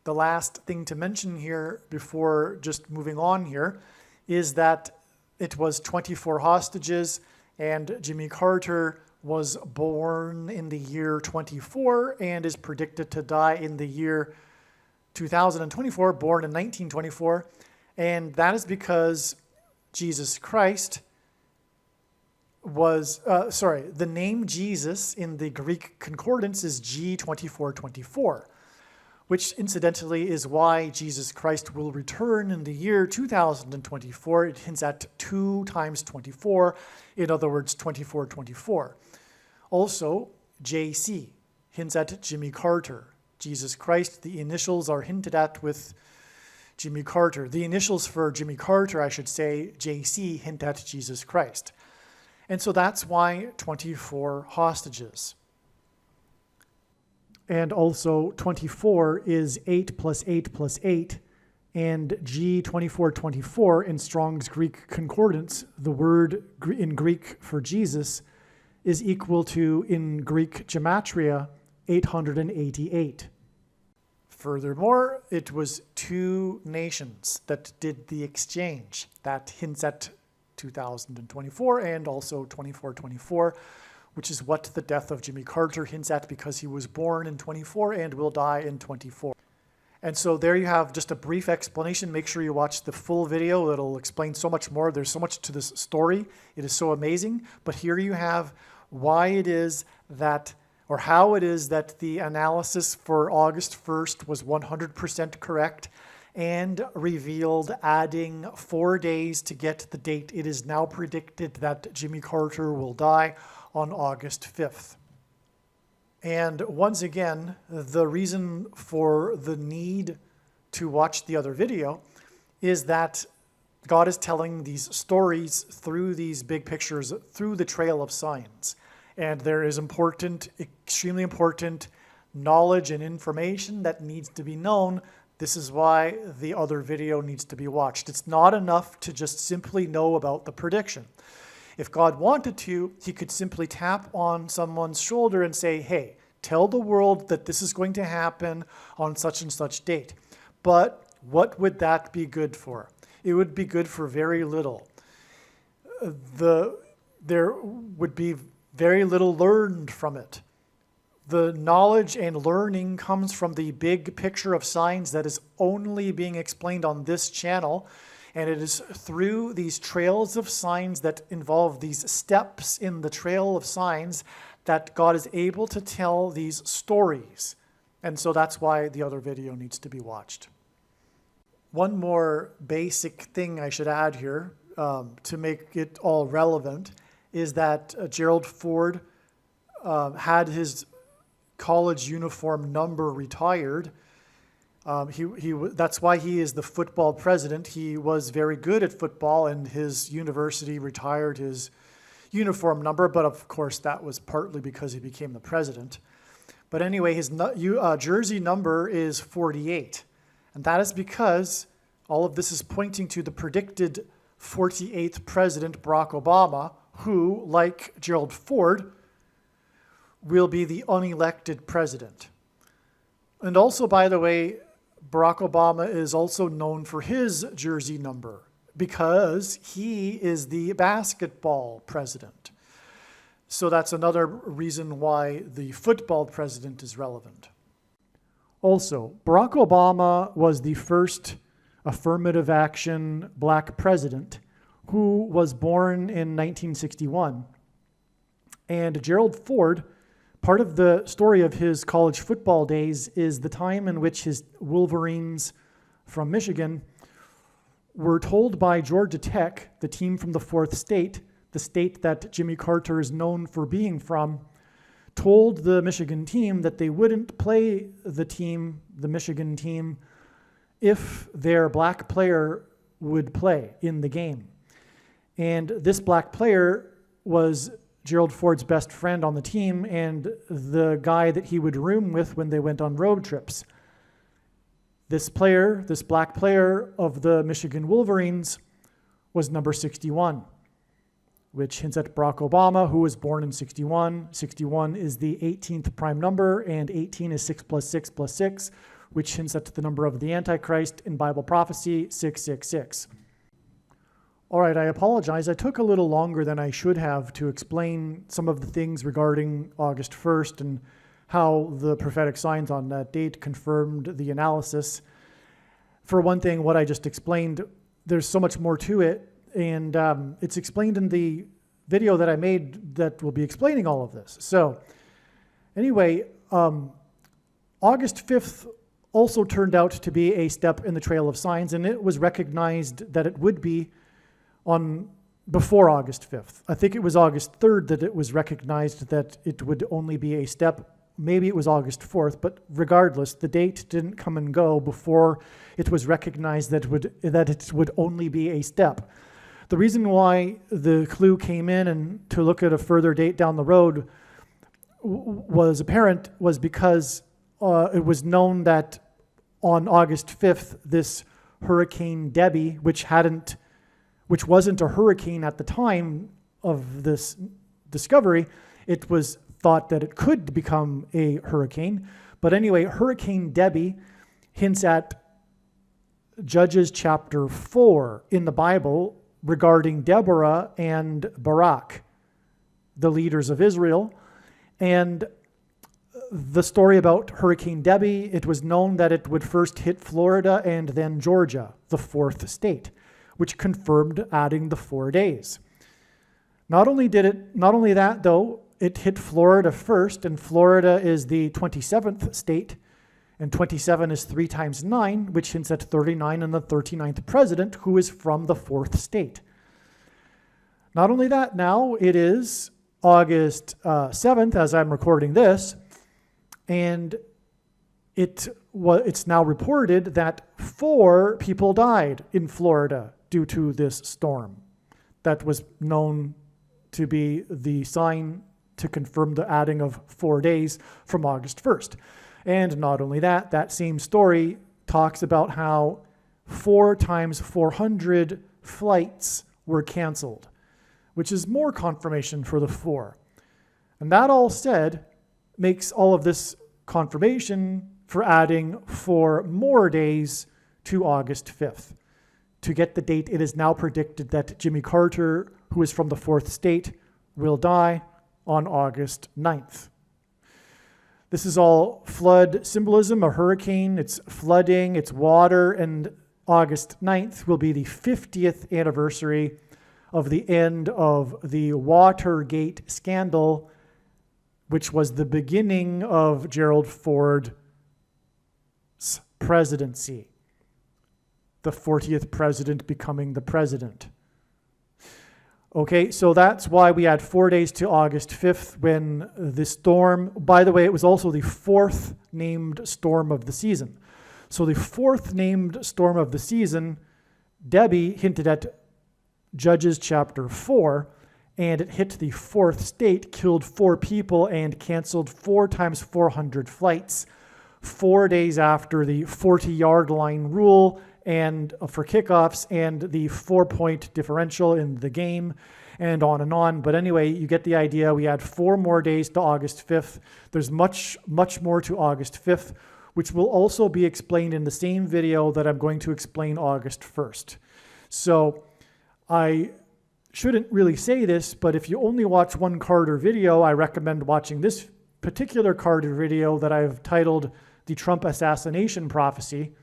The last thing to mention here before just moving on here is that it was 24 hostages, and Jimmy Carter was born in the year 24 and is predicted to die in the year 2024, born in 1924. And that is because Jesus Christ was, the name Jesus in the Greek concordance is G2424, which incidentally is why Jesus Christ will return in the year 2024. It hints at 2 times 24, in other words, 2424. Also, JC hints at Jimmy Carter. Jesus Christ, the initials are hinted at with Jimmy Carter. The initials for Jimmy Carter, I should say, JC, hint at Jesus Christ. And so that's why 24 hostages. And also 24 is 8 plus 8 plus 8, and G2424 in Strong's Greek concordance, the word in Greek for Jesus is equal to, in Greek gematria, 888. Furthermore, it was 2 nations that did the exchange. That hints at 2024 and also 2424. Which is what the death of Jimmy Carter hints at, because he was born in 24 and will die in 24. And so there you have just a brief explanation. Make sure you watch the full video. It'll explain so much more. There's so much to this story. It is so amazing. But here you have why it is that, or how it is that the analysis for August 1st was 100% correct and revealed adding 4 days to get the date. It is now predicted that Jimmy Carter will die on August 5th. And once again, the reason for the need to watch the other video is that God is telling these stories through these big pictures, through the trail of signs. And there is important, extremely important knowledge and information that needs to be known. This is why the other video needs to be watched. It's not enough to just simply know about the prediction. If God wanted to, he could simply tap on someone's shoulder and say, hey, tell the world that this is going to happen on such and such date. But what would that be good for? It would be good for very little. There would be very little learned from it. The knowledge and learning comes from the big picture of signs that is only being explained on this channel. And it is through these trails of signs that involve these steps in the trail of signs that God is able to tell these stories. And so that's why the other video needs to be watched. One more basic thing I should add here to make it all relevant is that Gerald Ford had his college uniform number retired. That's why he is the football president. He was very good at football, and his university retired his uniform number, but of course that was partly because he became the president. But anyway, his jersey number is 48, and that is because all of this is pointing to the predicted 48th president, Barack Obama, who, like Gerald Ford, will be the unelected president. And also, by the way, Barack Obama is also known for his jersey number because he is the basketball president. So that's another reason why the football president is relevant. Also, Barack Obama was the first affirmative action black president who was born in 1961. And Gerald Ford, part of the story of his college football days is the time in which his Wolverines from Michigan were told by Georgia Tech, the team from the fourth state, the state that Jimmy Carter is known for being from, told the Michigan team that they wouldn't play the Michigan team, if their black player would play in the game. And this black player was Gerald Ford's best friend on the team and the guy that he would room with when they went on road trips. This player, this black player of the Michigan Wolverines, was number 61, which hints at Barack Obama, who was born in 61. 61 is the 18th prime number, and 18 is 6 plus 6 plus 6, which hints at the number of the Antichrist in Bible prophecy, 666. All right, I apologize. I took a little longer than I should have to explain some of the things regarding August 1st and how the prophetic signs on that date confirmed the analysis. For one thing, what I just explained, there's so much more to it, and it's explained in the video that I made that will be explaining all of this. So anyway, August 5th also turned out to be a step in the trail of signs, and it was recognized that it would be on before August 5th. I think it was August 3rd that it was recognized that it would only be a step. Maybe it was August 4th, but regardless, the date didn't come and go before it was recognized that it would only be a step. The reason why the clue came in and to look at a further date down the road was apparent was because it was known that on August 5th, this Hurricane Debbie, which wasn't a hurricane at the time of this discovery, it was thought that it could become a hurricane. But anyway, Hurricane Debbie hints at Judges chapter 4 in the Bible regarding Deborah and Barak, the leaders of Israel. And the story about Hurricane Debbie, it was known that it would first hit Florida and then Georgia, the fourth state, which confirmed adding the 4 days. Not only that though, it hit Florida first, and Florida is the 27th state, and 27 is 3 times 9, which hints at 39 and the 39th president, who is from the fourth state. Not only that, now it is August 7th, as I'm recording this, and it's now reported that 4 people died in Florida due to this storm. That was known to be the sign to confirm the adding of 4 days from August 1st. And not only that, that same story talks about how 4 times 400 flights were canceled, which is more confirmation for the 4. And that all said makes all of this confirmation for adding 4 more days to August 5th. To get the date, it is now predicted that Jimmy Carter, who is from the fourth state, will die on August 9th. This is all flood symbolism, a hurricane, it's flooding, it's water, and August 9th will be the 50th anniversary of the end of the Watergate scandal, which was the beginning of Gerald Ford's presidency. The 40th president becoming the president. Okay, so that's why we add 4 days to August 5th when the storm, by the way, it was also the 4th named storm of the season. So the 4th named storm of the season, Debbie hinted at Judges chapter 4, and it hit the fourth state, killed 4 people, and canceled 4 times 400 flights 4 days after the 40-yard line rule and for kickoffs and the 4-point differential in the game, and on and on. But anyway, you get the idea. We add 4 more days to August 5th. There's much, much more to August 5th, which will also be explained in the same video that I'm going to explain August 1st. So I shouldn't really say this, but if you only watch one Carter video, I recommend watching this particular Carter video that I've titled The Trump Assassination Prophecy,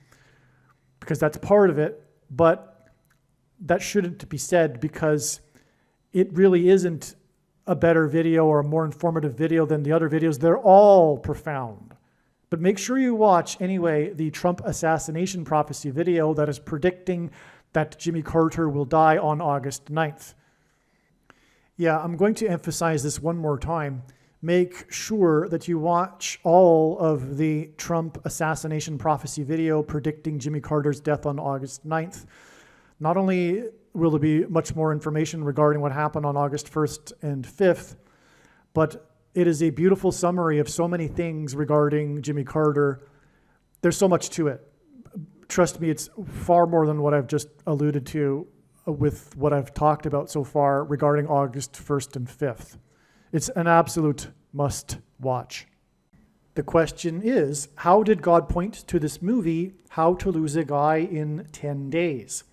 because that's part of it, but that shouldn't be said because it really isn't a better video or a more informative video than the other videos. They're all profound. But make sure you watch, anyway, the Trump Assassination Prophecy video that is predicting that Jimmy Carter will die on August 9th. Yeah, I'm going to emphasize this one more time. Make sure that you watch all of the Trump Assassination Prophecy video predicting Jimmy Carter's death on August 9th. Not only will there be much more information regarding what happened on August 1st and 5th, but it is a beautiful summary of so many things regarding Jimmy Carter. There's so much to it. Trust me, it's far more than what I've just alluded to with what I've talked about so far regarding August 1st and 5th. It's an absolute must watch. The question is, how did God point to this movie, How to Lose a Guy in 10 Days?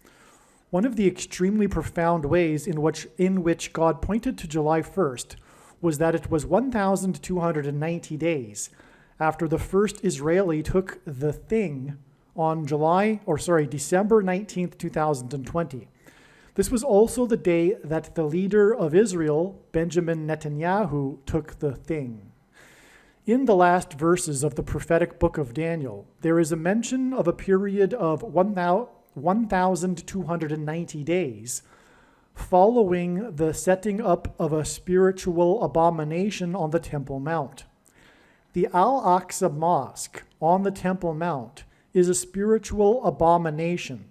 One of the extremely profound ways in which God pointed to July 1st was that it was 1,290 days after the first Israeli took the thing on December 19th, 2020. This was also the day that the leader of Israel, Benjamin Netanyahu, took the thing. In the last verses of the prophetic book of Daniel, there is a mention of a period of 1,290 days following the setting up of a spiritual abomination on the Temple Mount. The Al-Aqsa Mosque on the Temple Mount is a spiritual abomination,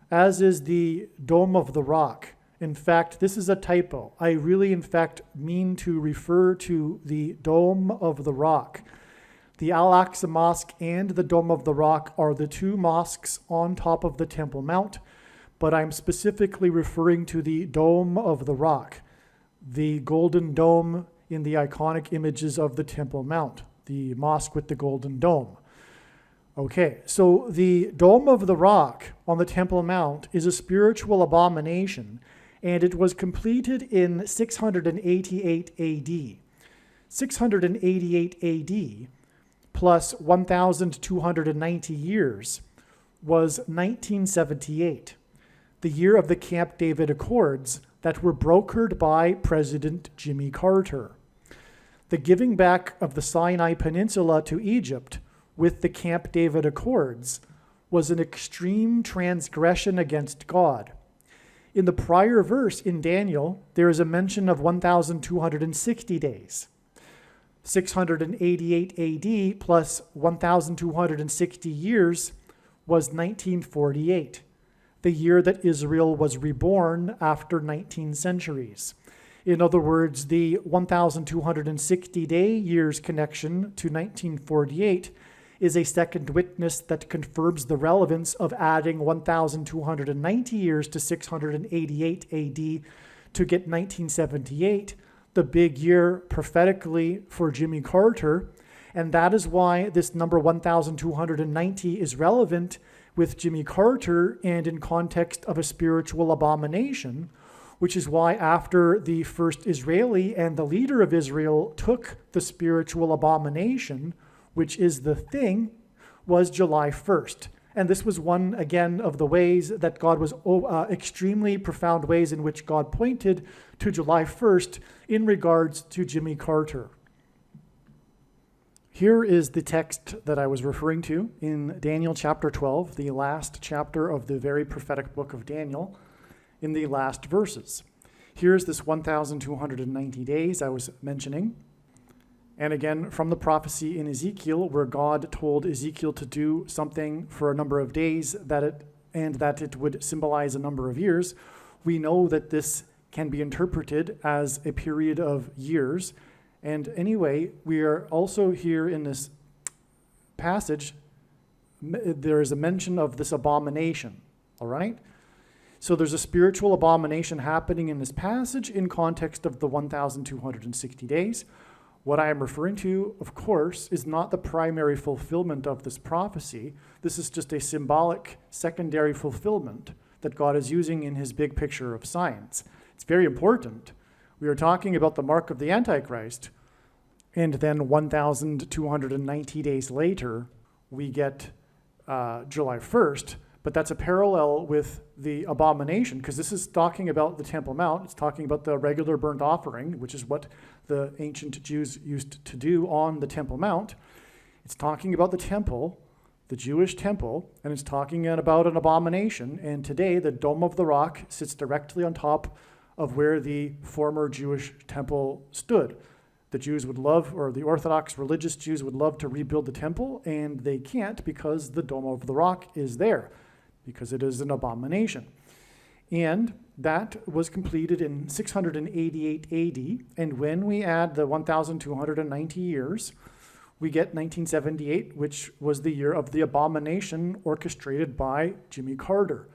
as is the Dome of the Rock. In fact, this is a typo. I really, in fact, mean to refer to the Dome of the Rock. The Al-Aqsa Mosque and the Dome of the Rock are the two mosques on top of the Temple Mount, but I'm specifically referring to the Dome of the Rock, the golden dome in the iconic images of the Temple Mount, the mosque with the golden dome. Okay, so the Dome of the Rock on the Temple Mount is a spiritual abomination, and it was completed in 688 AD. 688 AD plus 1,290 years was 1978, the year of the Camp David Accords that were brokered by President Jimmy Carter. The giving back of the Sinai Peninsula to Egypt with the Camp David Accords was an extreme transgression against God. In the prior verse in Daniel, there is a mention of 1,260 days. 688 AD plus 1,260 years was 1948, the year that Israel was reborn after 19 centuries. In other words, the 1,260-day years connection to 1948 is a second witness that confirms the relevance of adding 1,290 years to 688 AD to get 1978, the big year prophetically for Jimmy Carter. And that is why this number 1,290 is relevant with Jimmy Carter and in context of a spiritual abomination, which is why after the first Israeli and the leader of Israel took the spiritual abomination, which is the thing, was July 1st. And this was one, again, of the ways that God was, extremely profound ways in which God pointed to July 1st in regards to Jimmy Carter. Here is the text that I was referring to in Daniel chapter 12, the last chapter of the very prophetic book of Daniel, in the last verses. Here's this 1,290 days I was mentioning. And again, from the prophecy in Ezekiel, where God told Ezekiel to do something for a number of days that it would symbolize a number of years, we know that this can be interpreted as a period of years. And anyway, we are also here in this passage, there is a mention of this abomination, all right? So there's a spiritual abomination happening in this passage in context of the 1,260 days. What I am referring to, of course, is not the primary fulfillment of this prophecy. This is just a symbolic secondary fulfillment that God is using in his big picture of science. It's very important. We are talking about the mark of the Antichrist, and then 1,290 days later, we get July 1st, but that's a parallel with the abomination, because this is talking about the Temple Mount. It's talking about the regular burnt offering, which is what the ancient Jews used to do on the Temple Mount. It's talking about the temple, the Jewish temple, and it's talking about an abomination. And today, the Dome of the Rock sits directly on top of where the former Jewish temple stood. The Jews would love, or the Orthodox religious Jews would love to rebuild the temple, and they can't because the Dome of the Rock is there, because it is an abomination. And that was completed in 688 AD. And when we add the 1,290 years, we get 1978, which was the year of the abomination orchestrated by Jimmy Carter,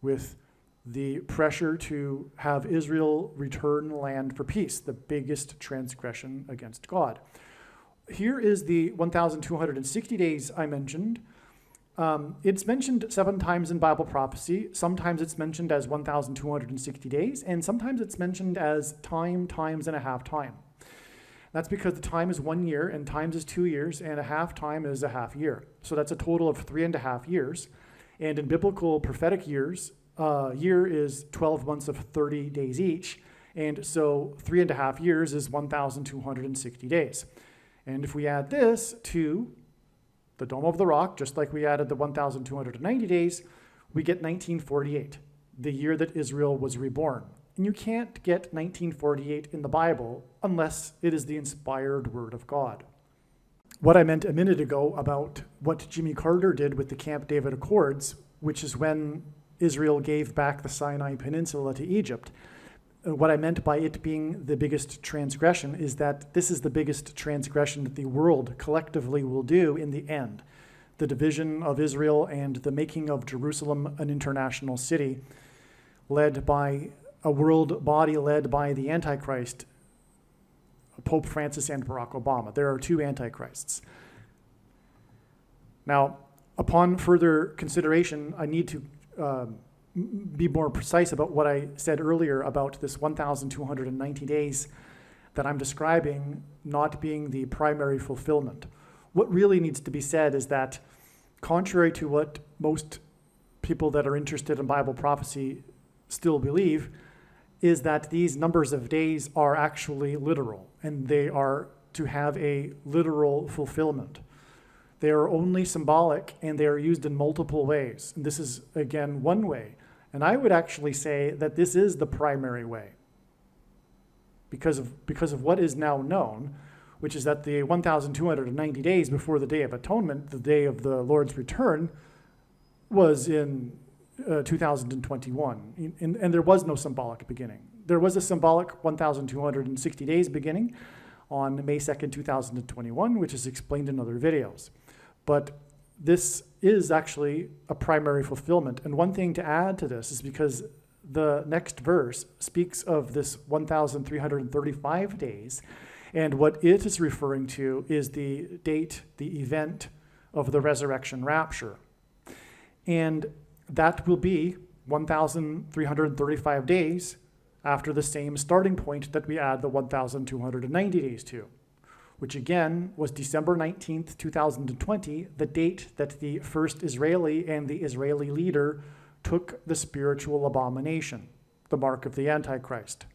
with the pressure to have Israel return land for peace, the biggest transgression against God. Here is the 1,260 days I mentioned. It's mentioned 7 times in Bible prophecy. Sometimes it's mentioned as 1,260 days, and sometimes it's mentioned as time, times, and a half time. That's because the time is 1 year, and times is 2 years, and a half time is a half year. So that's a total of 3.5 years. And in biblical prophetic years, year is 12 months of 30 days each. And so 3.5 years is 1,260 days. And if we add this to the Dome of the Rock, just like we added the 1,290 days, we get 1948, the year that Israel was reborn. And you can't get 1948 in the Bible unless it is the inspired word of God. What I meant a minute ago about what Jimmy Carter did with the Camp David Accords, which is when Israel gave back the Sinai Peninsula to Egypt, what I meant by it being the biggest transgression is that this is the biggest transgression that the world collectively will do in the end. The division of Israel and the making of Jerusalem an international city, led by a world body led by the Antichrist, Pope Francis and Barack Obama. There are 2 Antichrists. Now, upon further consideration, I need to be more precise about what I said earlier about this 1,290 days that I'm describing not being the primary fulfillment. What really needs to be said is that, contrary to what most people that are interested in Bible prophecy still believe, is that these numbers of days are actually literal, and they are to have a literal fulfillment. They are only symbolic, and they are used in multiple ways. And this is, again, one way. And I would actually say that this is the primary way, because of what is now known, which is that the 1,290 days before the Day of Atonement, the day of the Lord's return, was in 2021. And there was no symbolic beginning. There was a symbolic 1,260 days beginning on May 2nd, 2021, which is explained in other videos. But this is actually a primary fulfillment. And one thing to add to this is because the next verse speaks of this 1,335 days, and what it is referring to is the date, the event of the resurrection rapture. And that will be 1,335 days after the same starting point that we add the 1,290 days to, which again was December 19th, 2020, the date that the first Israeli and the Israeli leader took the spiritual abomination, the mark of the Antichrist.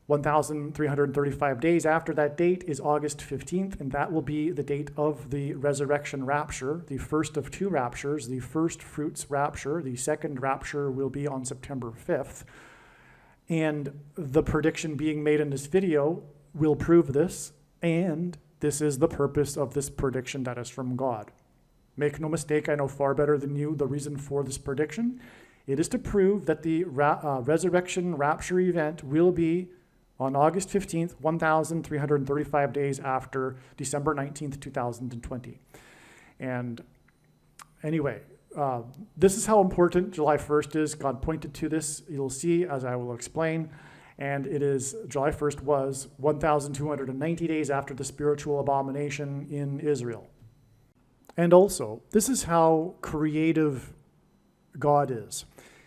1,335 days after that date is August 15th, and that will be the date of the resurrection rapture, the first of 2 raptures, the first fruits rapture. The second rapture will be on September 5th. And the prediction being made in this video will prove this, and this is the purpose of this prediction that is from God. Make no mistake, I know far better than you the reason for this prediction. It is to prove that the resurrection rapture event will be on August 15th, 1,335 days after December 19th, 2020. And anyway, this is how important July 1st is. God pointed to this. You'll see as I will explain. And it is, July 1st was 1,290 days after the spiritual abomination in Israel. And also, this is how creative God is.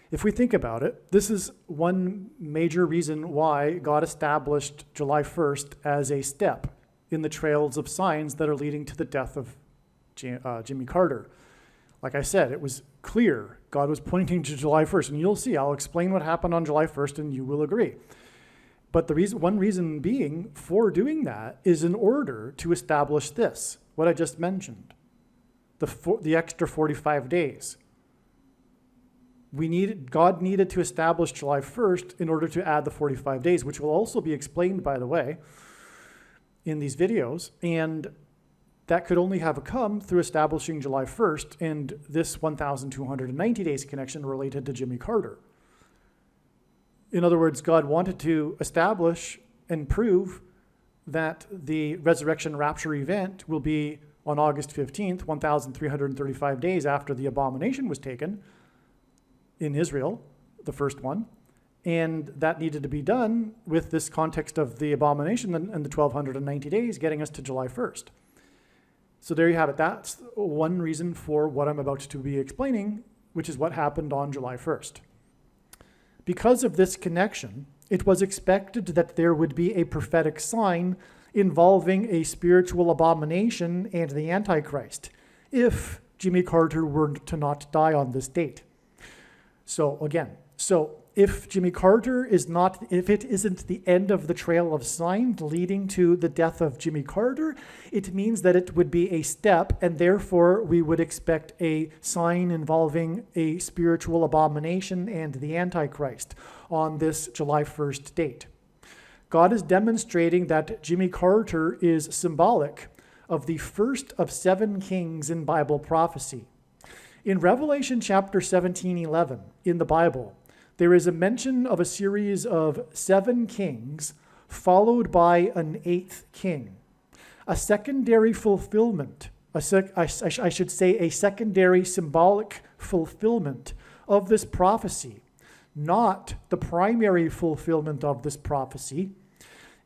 If we think about it, this is one major reason why God established July 1st as a step in the trails of signs that are leading to the death of Jimmy Carter. Like I said, it was clear God was pointing to July 1st, and you'll see, I'll explain what happened on July 1st, and you will agree. But one reason being for doing that is in order to establish this, what I just mentioned, the extra 45 days. God needed to establish July 1st in order to add the 45 days, which will also be explained, by the way, in these videos. And that could only have come through establishing July 1st and this 1,290 days connection related to Jimmy Carter. In other words, God wanted to establish and prove that the resurrection rapture event will be on August 15th, 1,335 days after the abomination was taken in Israel, the first one. And that needed to be done with this context of the abomination and the 1,290 days, getting us to July 1st. So there you have it. That's one reason for what I'm about to be explaining, which is what happened on July 1st. Because of this connection, it was expected that there would be a prophetic sign involving a spiritual abomination and the Antichrist, if Jimmy Carter were to not die on this date. So if Jimmy Carter if it isn't the end of the trail of signs leading to the death of Jimmy Carter, it means that it would be a step, and therefore we would expect a sign involving a spiritual abomination and the Antichrist on this July 1st date. God is demonstrating that Jimmy Carter is symbolic of the first of 7 kings in Bible prophecy. In Revelation chapter 17:11 in the Bible, there is a mention of a series of 7 kings followed by an 8th king. A secondary fulfillment, a secondary symbolic fulfillment of this prophecy, not the primary fulfillment of this prophecy,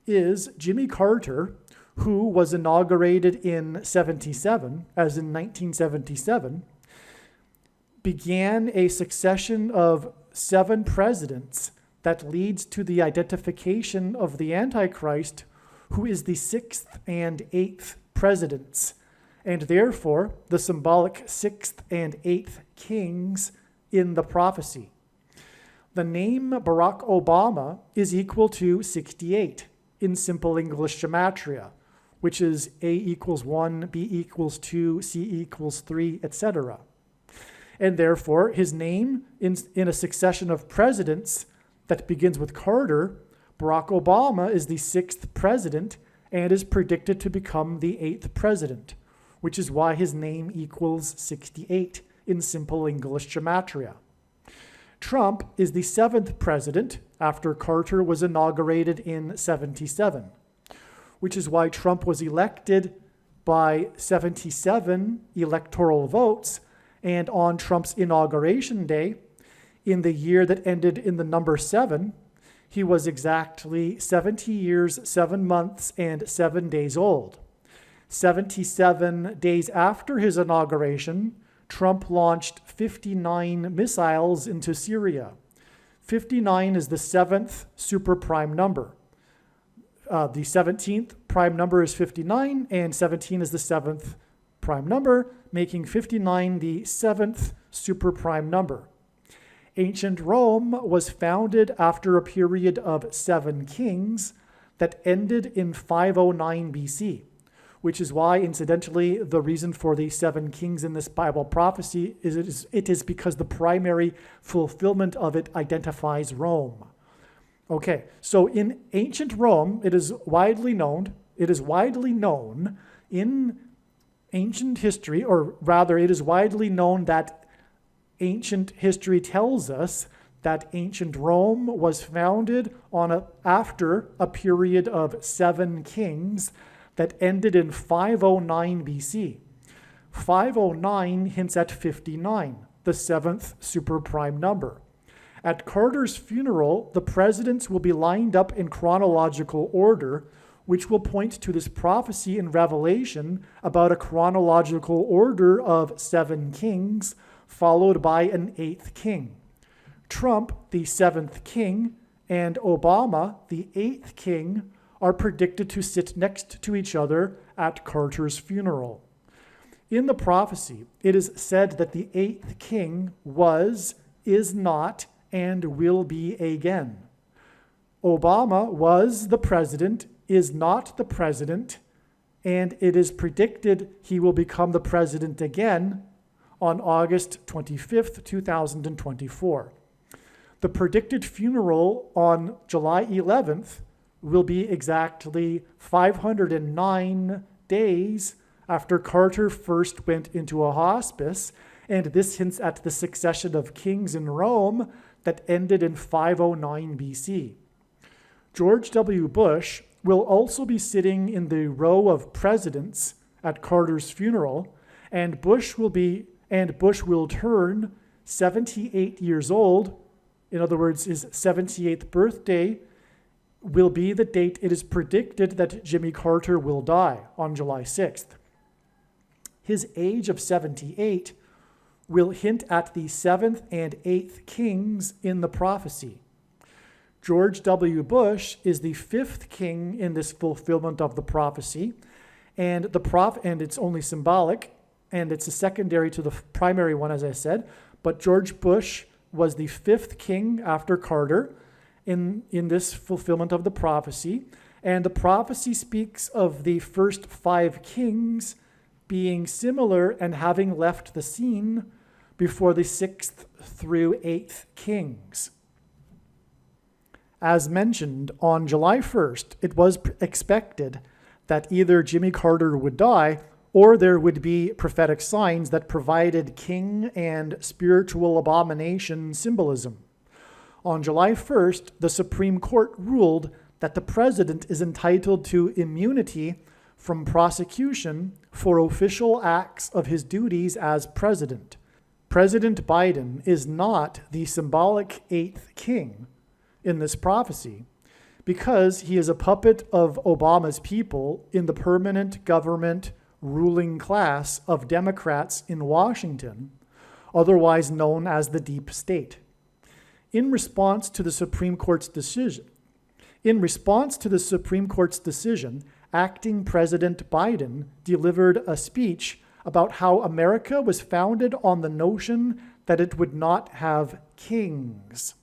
is Jimmy Carter, who was inaugurated in 77, as in 1977, began a succession of 7 presidents that leads to the identification of the Antichrist, who is the 6th and 8th presidents, and therefore the symbolic 6th and 8th kings in the prophecy. The name Barack Obama is equal to 68 in simple English gematria, which is A equals 1, B equals 2, C equals 3, etc. And therefore, his name in a succession of presidents that begins with Carter, Barack Obama is the 6th president and is predicted to become the 8th president, which is why his name equals 68 in simple English gematria. Trump is the 7th president after Carter was inaugurated in 77, which is why Trump was elected by 77 electoral votes. And on Trump's inauguration day, in the year that ended in the number 7, he was exactly 70 years, 7 months, and 7 days old. 77 days after his inauguration, Trump launched 59 missiles into Syria. 59 is the 7th superprime number. The 17th prime number is 59, and 17 is the 7th prime number, making 59 the 7th superprime number. Ancient Rome was founded after a period of 7 kings that ended in 509 BC, which is why, incidentally, the reason for the 7 kings in this Bible prophecy is it is because the primary fulfillment of it identifies Rome. Okay, so in ancient Rome, it is widely known in ancient history, or rather, it is widely known that ancient history tells us that ancient Rome was founded after a period of 7 kings that ended in 509 BC. 509 hints at 59, the 7th superprime number. At Carter's funeral, the presidents will be lined up in chronological order, which will point to this prophecy in Revelation about a chronological order of 7 kings, followed by an 8th king. Trump, the 7th king, and Obama, the 8th king, are predicted to sit next to each other at Carter's funeral. In the prophecy, it is said that the 8th king was, is not, and will be again. Obama was the president, is not the president, and it is predicted he will become the president again on August 25th, 2024. The predicted funeral on July 11th will be exactly 509 days after Carter first went into a hospice, and this hints at the succession of kings in Rome that ended in 509 BC. George W. Bush will also be sitting in the row of presidents at Carter's funeral, and Bush will turn 78 years old. In other words, his 78th birthday will be the date it is predicted that Jimmy Carter will die, on July 6th. His age of 78 will hint at the 7th and 8th kings in the prophecy. George W. Bush is the 5th king in this fulfillment of the prophecy, and it's only symbolic, and it's a secondary to the primary one, as I said. But George Bush was the 5th king after Carter in this fulfillment of the prophecy, and the prophecy speaks of the first 5 kings being similar and having left the scene before the 6th through 8th kings. As mentioned, on July 1st, it was expected that either Jimmy Carter would die or there would be prophetic signs that provided king and spiritual abomination symbolism. On July 1st, the Supreme Court ruled that the president is entitled to immunity from prosecution for official acts of his duties as president. President Biden is not the symbolic 8th king in this prophecy, because he is a puppet of Obama's people in the permanent government ruling class of Democrats in Washington, otherwise known as the deep state. In response to the Supreme Court's decision, acting President Biden delivered a speech about how America was founded on the notion that it would not have kings,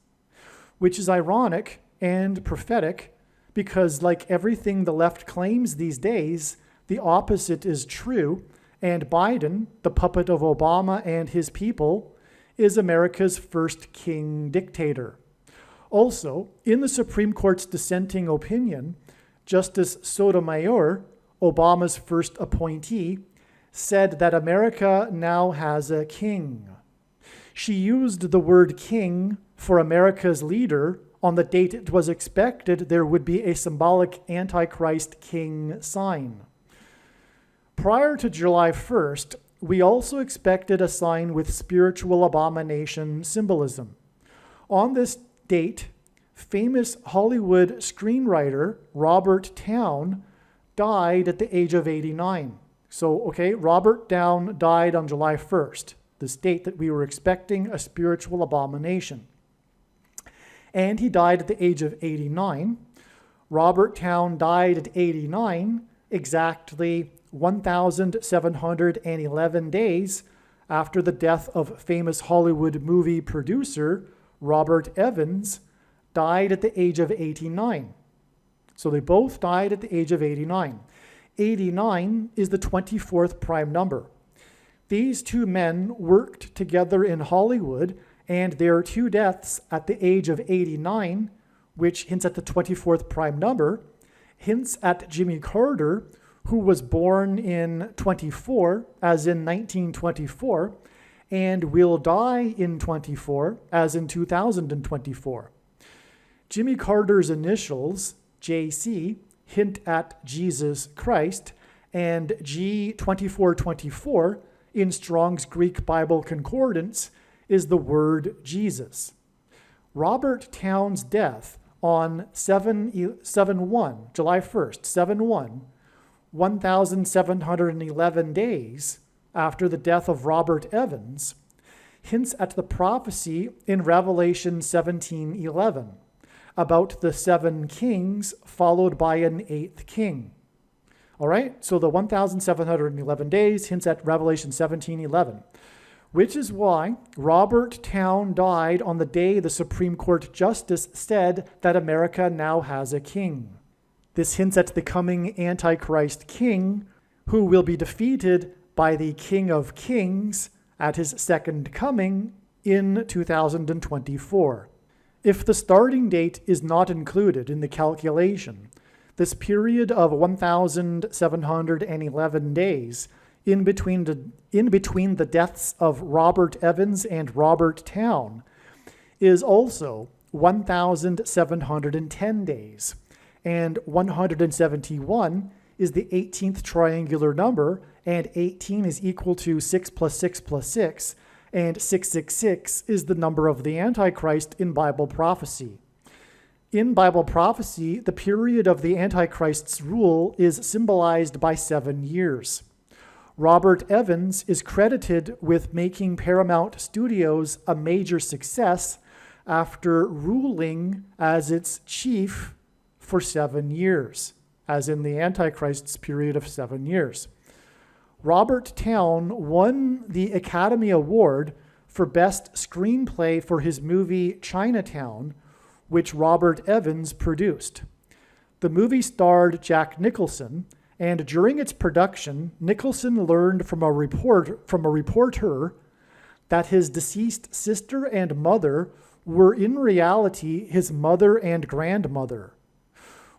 which is ironic and prophetic because, like everything the left claims these days, the opposite is true, and Biden, the puppet of Obama and his people, is America's first king dictator. Also, in the Supreme Court's dissenting opinion, Justice Sotomayor, Obama's first appointee, said that America now has a king. She used the word king for America's leader on the date it was expected there would be a symbolic Antichrist king sign. Prior to July 1st, we also expected a sign with spiritual abomination symbolism. On this date, famous Hollywood screenwriter Robert Towne died at the age of 89. Robert Towne died on July 1st, this date that we were expecting a spiritual abomination. And he died at the age of 89. Robert Towne died at 89, exactly 1,711 days after the death of famous Hollywood movie producer Robert Evans died at the age of 89. So they both died at the age of 89. 89 is the 24th prime number. These two men worked together in Hollywood, and their two deaths at the age of 89, which hints at the 24th prime number, hints at Jimmy Carter, who was born in 24, as in 1924, and will die in 24, as in 2024. Jimmy Carter's initials, JC, hint at Jesus Christ, and G2424 in Strong's Greek Bible Concordance is the word Jesus. Robert Towne's death on July 1st, 7/1, 1,711 days after the death of Robert Evans, hints at the prophecy in Revelation 17:11 about the 7 kings followed by an 8th king. All right, so the 1,711 days hints at Revelation 17:11, which is why Robert Towne died on the day the Supreme Court Justice said that America now has a king. This hints at the coming Antichrist king, who will be defeated by the King of Kings at his second coming in 2024. If the starting date is not included in the calculation, this period of 1,711 days in between the deaths of Robert Evans and Robert Towne is also 1,710 days, and 171 is the 18th triangular number, and 18 is equal to 6 plus 6 plus 6, and 666 is the number of the Antichrist in Bible prophecy. In Bible prophecy, the period of the Antichrist's rule is symbolized by 7 years. Robert Evans is credited with making Paramount Studios a major success after ruling as its chief for 7 years, as in the Antichrist's period of 7 years. Robert Towne won the Academy Award for Best Screenplay for his movie Chinatown, which Robert Evans produced. The movie starred Jack Nicholson, and during its production, Nicholson learned from a reporter that his deceased sister and mother were in reality his mother and grandmother,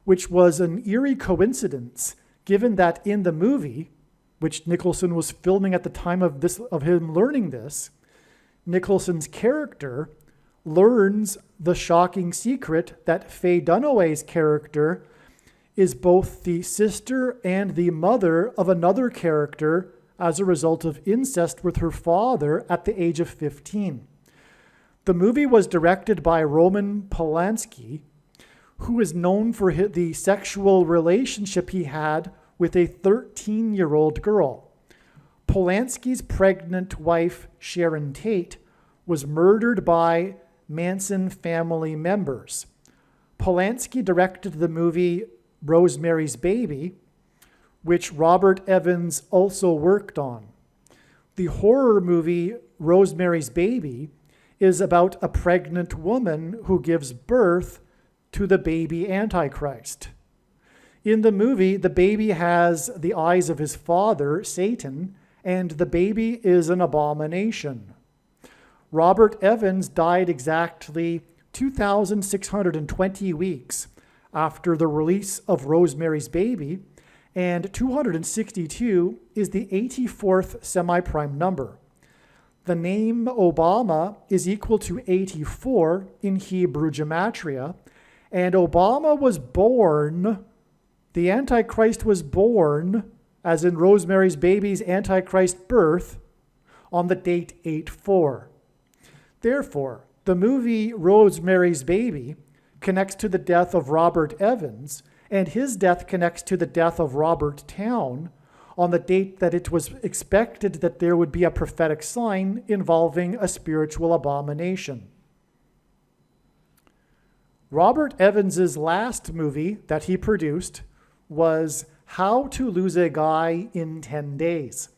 which was an eerie coincidence, given that in the movie, which Nicholson was filming at the time of him learning this, Nicholson's character learns the shocking secret that Faye Dunaway's character is both the sister and the mother of another character as a result of incest with her father at the age of 15. The movie was directed by Roman Polanski, who is known for the sexual relationship he had with a 13-year-old girl. Polanski's pregnant wife, Sharon Tate, was murdered by Manson family members. Polanski directed the movie Rosemary's Baby, which Robert Evans also worked on. The horror movie Rosemary's Baby is about a pregnant woman who gives birth to the baby Antichrist. In the movie, the baby has the eyes of his father, Satan, and the baby is an abomination. Robert Evans died exactly 2,620 weeks after the release of Rosemary's Baby, and 262 is the 84th semi-prime number. The name Obama is equal to 84 in Hebrew gematria, and Obama was born, the Antichrist was born, as in Rosemary's Baby's Antichrist birth, on the date 8/4. Therefore, the movie Rosemary's Baby connects to the death of Robert Evans, and his death connects to the death of Robert Towne on the date that it was expected that there would be a prophetic sign involving a spiritual abomination. Robert Evans's last movie that he produced was How to Lose a Guy in 10 Days,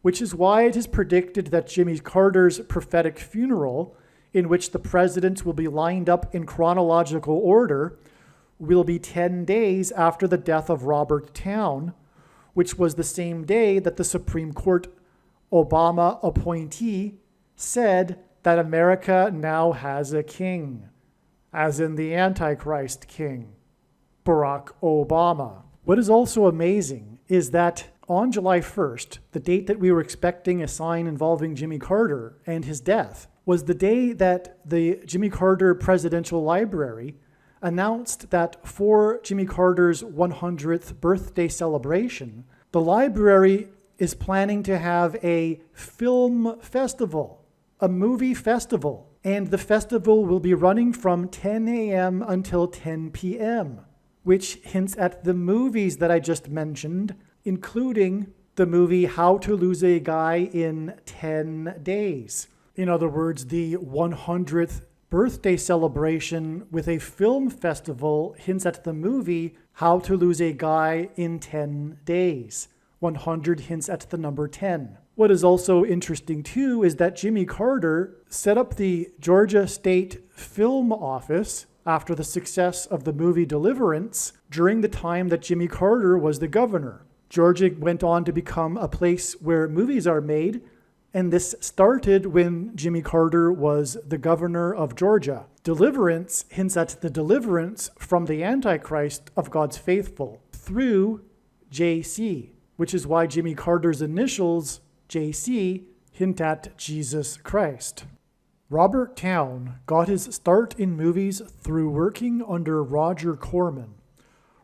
which is why it is predicted that Jimmy Carter's prophetic funeral, in which the presidents will be lined up in chronological order, will be 10 days after the death of Robert Towne, which was the same day that the Supreme Court Obama appointee said that America now has a king, as in the Antichrist king, Barack Obama. What is also amazing is that on July 1st, the date that we were expecting a sign involving Jimmy Carter and his death, was the day that the Jimmy Carter Presidential Library announced that for Jimmy Carter's 100th birthday celebration, the library is planning to have a film festival, a movie festival, and the festival will be running from 10 a.m. until 10 p.m., which hints at the movies that I just mentioned, including the movie How to Lose a Guy in 10 Days. In other words, the 100th birthday celebration with a film festival hints at the movie How to Lose a Guy in 10 Days. 100 hints at the number 10. What is also interesting too is that Jimmy Carter set up the Georgia State Film Office after the success of the movie Deliverance during the time that Jimmy Carter was the governor. Georgia went on to become a place where movies are made, and this started when Jimmy Carter was the governor of Georgia. Deliverance hints at the deliverance from the Antichrist of God's faithful through JC, which is why Jimmy Carter's initials, JC, hint at Jesus Christ. Robert Towne got his start in movies through working under Roger Corman.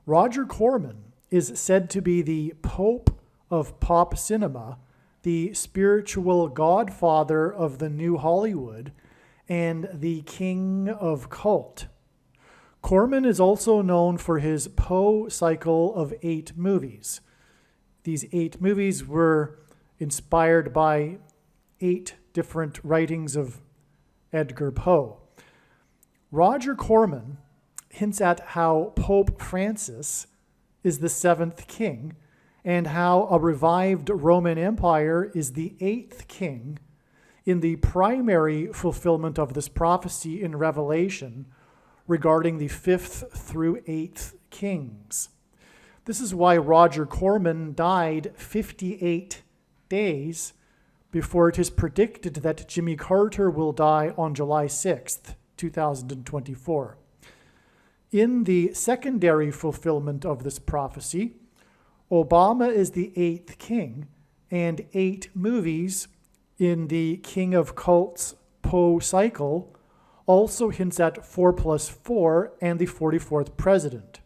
Roger Corman is said to be the Pope of pop cinema, the spiritual godfather of the new Hollywood, and the king of cult. Corman is also known for his Poe cycle of 8 movies. These 8 movies were inspired by 8 different writings of Edgar Poe. Roger Corman hints at how Pope Francis is the 7th king and how a revived Roman Empire is the 8th king in the primary fulfillment of this prophecy in Revelation regarding the 5th through 8th kings. This is why Roger Corman died 58 days before it is predicted that Jimmy Carter will die on July 6th, 2024. In the secondary fulfillment of this prophecy, Obama is the 8th king, and 8 movies in the King of Cults Poe cycle also hints at 4+4 and the 44th president.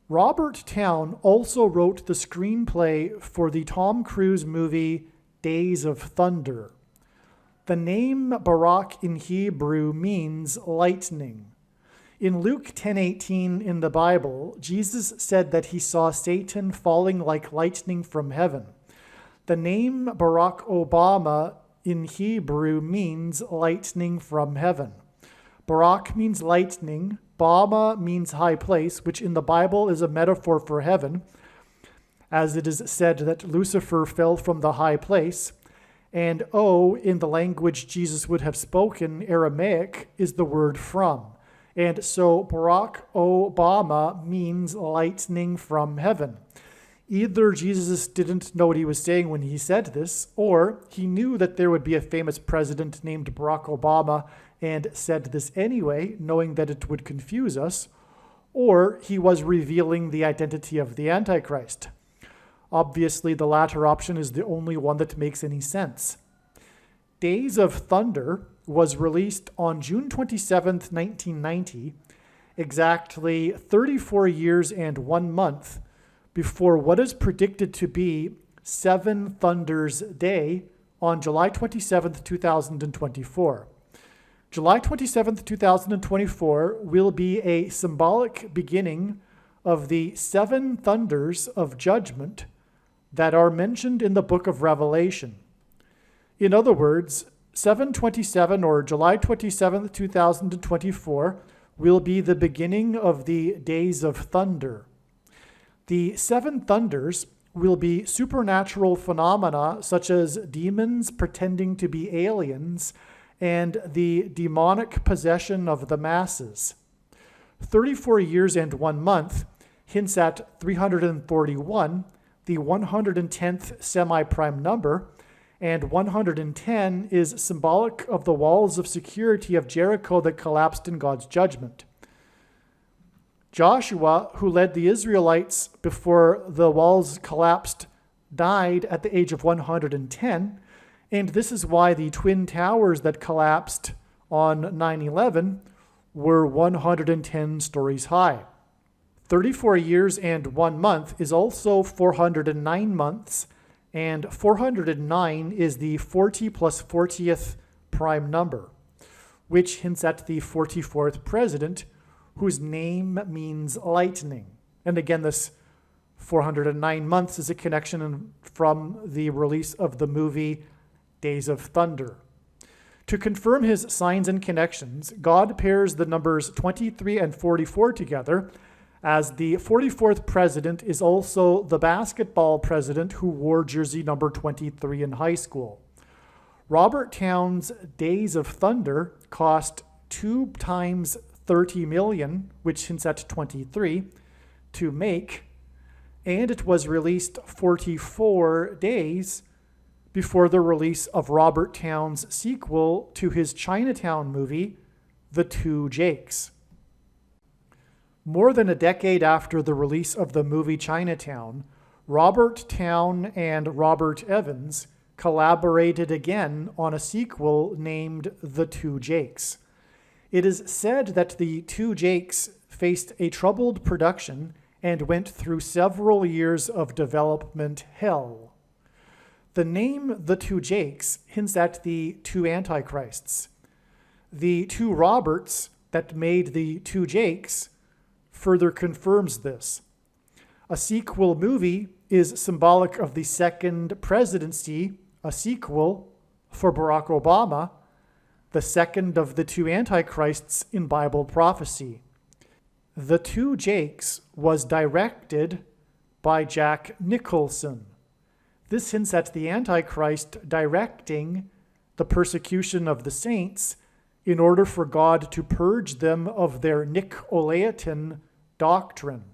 Robert Towne also wrote the screenplay for the Tom Cruise movie Days of Thunder. The name Barak in Hebrew means lightning. In Luke 10:18 in the Bible, Jesus said that he saw Satan falling like lightning from heaven. The name Barack Obama in Hebrew means lightning from heaven. Barak means lightning, Bama means high place, which in the Bible is a metaphor for heaven, as it is said that Lucifer fell from the high place, and O, in the language Jesus would have spoken, Aramaic, is the word from. And so Barack Obama means lightning from heaven. Either Jesus didn't know what he was saying when he said this, or he knew that there would be a famous president named Barack Obama and said this anyway, knowing that it would confuse us, or he was revealing the identity of the Antichrist. Obviously, the latter option is the only one that makes any sense. Days of Thunder was released on June 27th, 1990, exactly 34 years and 1 month before what is predicted to be 7 Thunders Day on July 27th, 2024. July 27th, 2024 will be a symbolic beginning of the 7 thunders of judgment that are mentioned in the book of Revelation. In other words, 7/27 or July 27th, 2024 will be the beginning of the Days of Thunder. The 7 thunders will be supernatural phenomena such as demons pretending to be aliens and the demonic possession of the masses. 34 years and 1 month hints at 341, the 110th semi-prime number, and 110 is symbolic of the walls of security of Jericho that collapsed in God's judgment. Joshua, who led the Israelites before the walls collapsed, died at the age of 110, and this is why the twin towers that collapsed on 9/11 were 110 stories high. 34 years and 1 month is also 409 months, and 409 is the 40 plus 40th prime number, which hints at the 44th president, whose name means lightning. And again, this 409 months is a connection from the release of the movie Days of Thunder. To confirm his signs and connections, God pairs the numbers 23 and 44 together, as the 44th president is also the basketball president who wore jersey number 23 in high school. Robert Towne's Days of Thunder cost 2 times 30 million, which hints at 23, to make, and it was released 44 days before the release of Robert Towne's sequel to his Chinatown movie, The Two Jakes. More than a decade after the release of the movie Chinatown, Robert Towne and Robert Evans collaborated again on a sequel named The Two Jakes. It is said that the Two Jakes faced a troubled production and went through several years of development hell. The name The Two Jakes hints at the two Antichrists. The two Roberts that made the Two Jakes further confirms this. A sequel movie is symbolic of the second presidency, a sequel for Barack Obama, the second of the two Antichrists in Bible prophecy. The Two Jakes was directed by Jack Nicholson. This hints at the Antichrist directing the persecution of the saints in order for God to purge them of their Nicolaitan doctrine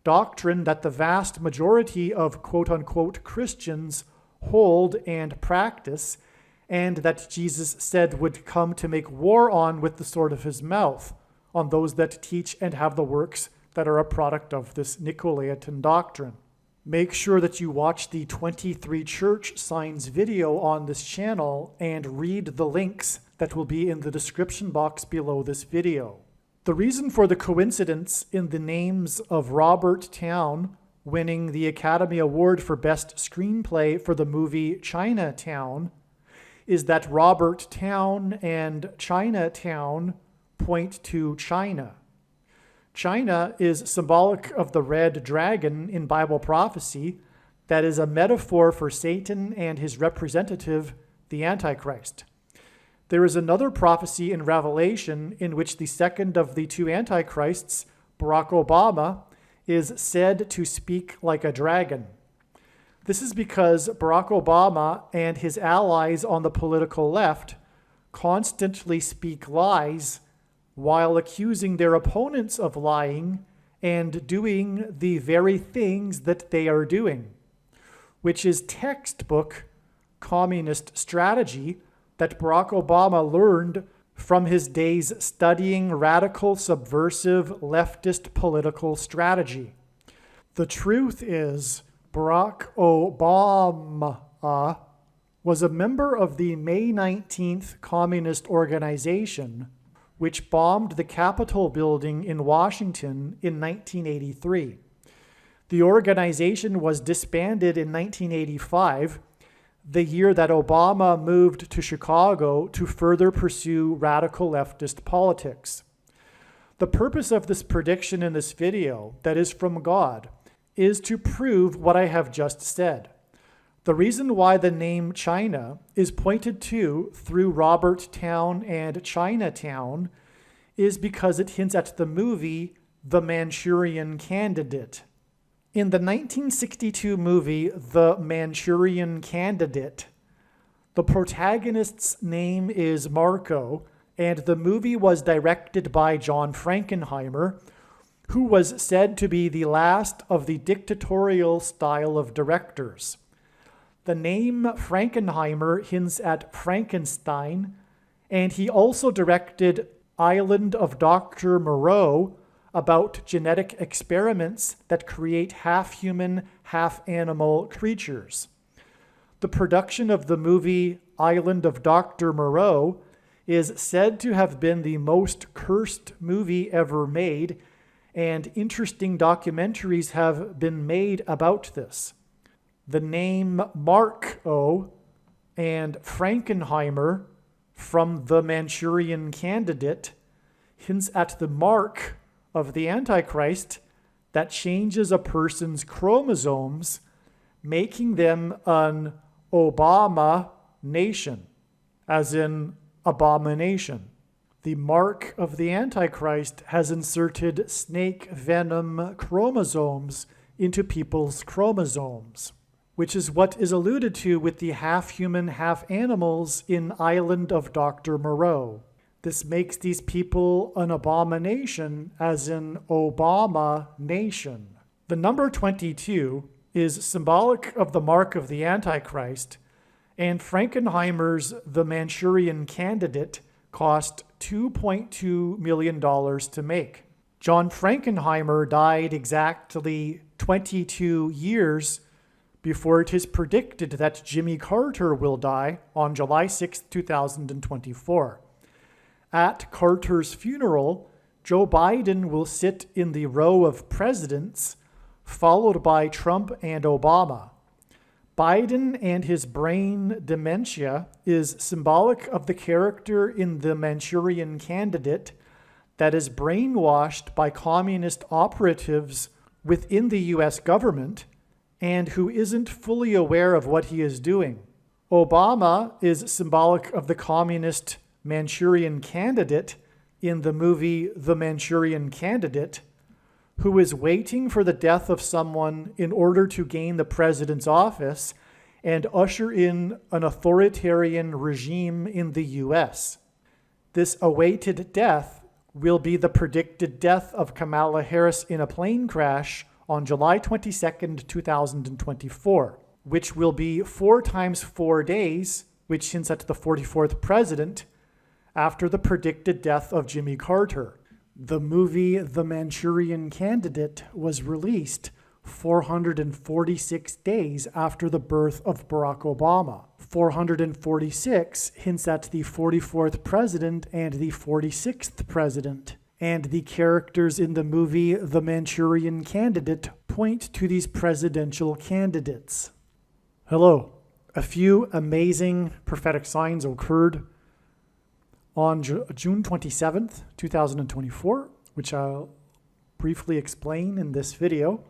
that the vast majority of quote-unquote Christians hold and practice, and that Jesus said would come to make war on with the sword of his mouth, on those that teach and have the works that are a product of this Nicolaitan doctrine. Make sure that you watch the 23 church signs video on this channel and read the links that will be in the description box below this video. The reason for the coincidence in the names of Robert Towne winning the Academy Award for Best Screenplay for the movie Chinatown is that Robert Towne and Chinatown point to China. China is symbolic of the red dragon in Bible prophecy that is a metaphor for Satan and his representative, the Antichrist. There is another prophecy in Revelation in which the second of the two Antichrists, Barack Obama, is said to speak like a dragon. This is because Barack Obama and his allies on the political left constantly speak lies while accusing their opponents of lying and doing the very things that they are doing, which is textbook communist strategy that Barack Obama learned from his days studying radical, subversive, leftist political strategy. The truth is, Barack Obama was a member of the May 19th Communist Organization, which bombed the Capitol building in Washington in 1983. The organization was disbanded in 1985, the year that Obama moved to Chicago to further pursue radical leftist politics. The purpose of this prediction in this video, that is from God, is to prove what I have just said. The reason why the name China is pointed to through Robert Towne and Chinatown is because it hints at the movie The Manchurian Candidate. In the 1962 movie The Manchurian Candidate, the protagonist's name is Marco, and the movie was directed by John Frankenheimer, who was said to be the last of the dictatorial style of directors. The name Frankenheimer hints at Frankenstein, and he also directed Island of Dr. Moreau, about genetic experiments that create half-human, half-animal creatures. The production of the movie Island of Dr. Moreau is said to have been the most cursed movie ever made, and interesting documentaries have been made about this. The name Marco and Frankenheimer from The Manchurian Candidate hints at the mark of the Antichrist that changes a person's chromosomes, making them an Obama nation, as in abomination. The mark of the Antichrist has inserted snake venom chromosomes into people's chromosomes, which is what is alluded to with the half-human, half-animals in Island of Dr. Moreau. This makes these people an abomination, as in Obama nation. The number 22 is symbolic of the mark of the Antichrist, and Frankenheimer's The Manchurian Candidate cost $2.2 million to make. John Frankenheimer died exactly 22 years before it is predicted that Jimmy Carter will die on July 6, 2024. At Carter's funeral, Joe Biden will sit in the row of presidents, followed by Trump and Obama. Biden and his brain dementia is symbolic of the character in The Manchurian Candidate that is brainwashed by communist operatives within the US government and who isn't fully aware of what he is doing. Obama is symbolic of the communist Manchurian Candidate in the movie The Manchurian Candidate, who is waiting for the death of someone in order to gain the president's office and usher in an authoritarian regime in the US. This awaited death will be the predicted death of Kamala Harris in a plane crash on July 22nd, 2024, which will be 4 times 4 days, which hints at the 44th president, after the predicted death of Jimmy Carter. The movie The Manchurian Candidate was released 446 days after the birth of Barack Obama. 446 hints at the 44th president and the 46th president. And the characters in the movie The Manchurian Candidate point to these presidential candidates. Hello. A few amazing prophetic signs occurred on June 27th, 2024, which I'll briefly explain in this video.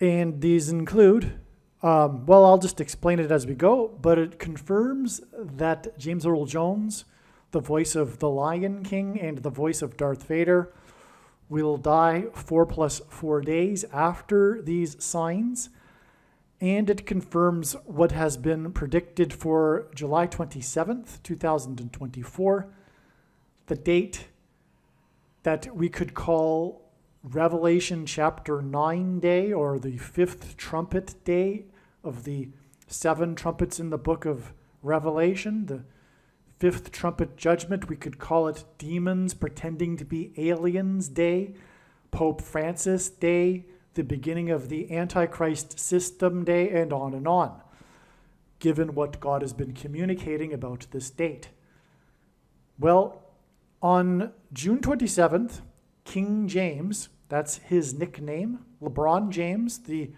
And these include, I'll just explain it as we go, but it confirms that James Earl Jones, the voice of the Lion King and the voice of Darth Vader, will die 4 + 4 days after these signs. And it confirms what has been predicted for July 27th, 2024, the date that we could call Revelation chapter 9 day, or the 5th trumpet day of the 7 trumpets in the book of Revelation, the 5th trumpet judgment. We could call it Demons Pretending to be Aliens Day, Pope Francis Day, the beginning of the Antichrist system day, and on, given what God has been communicating about this date. Well, on June 27th, King James, that's his nickname, LeBron James, the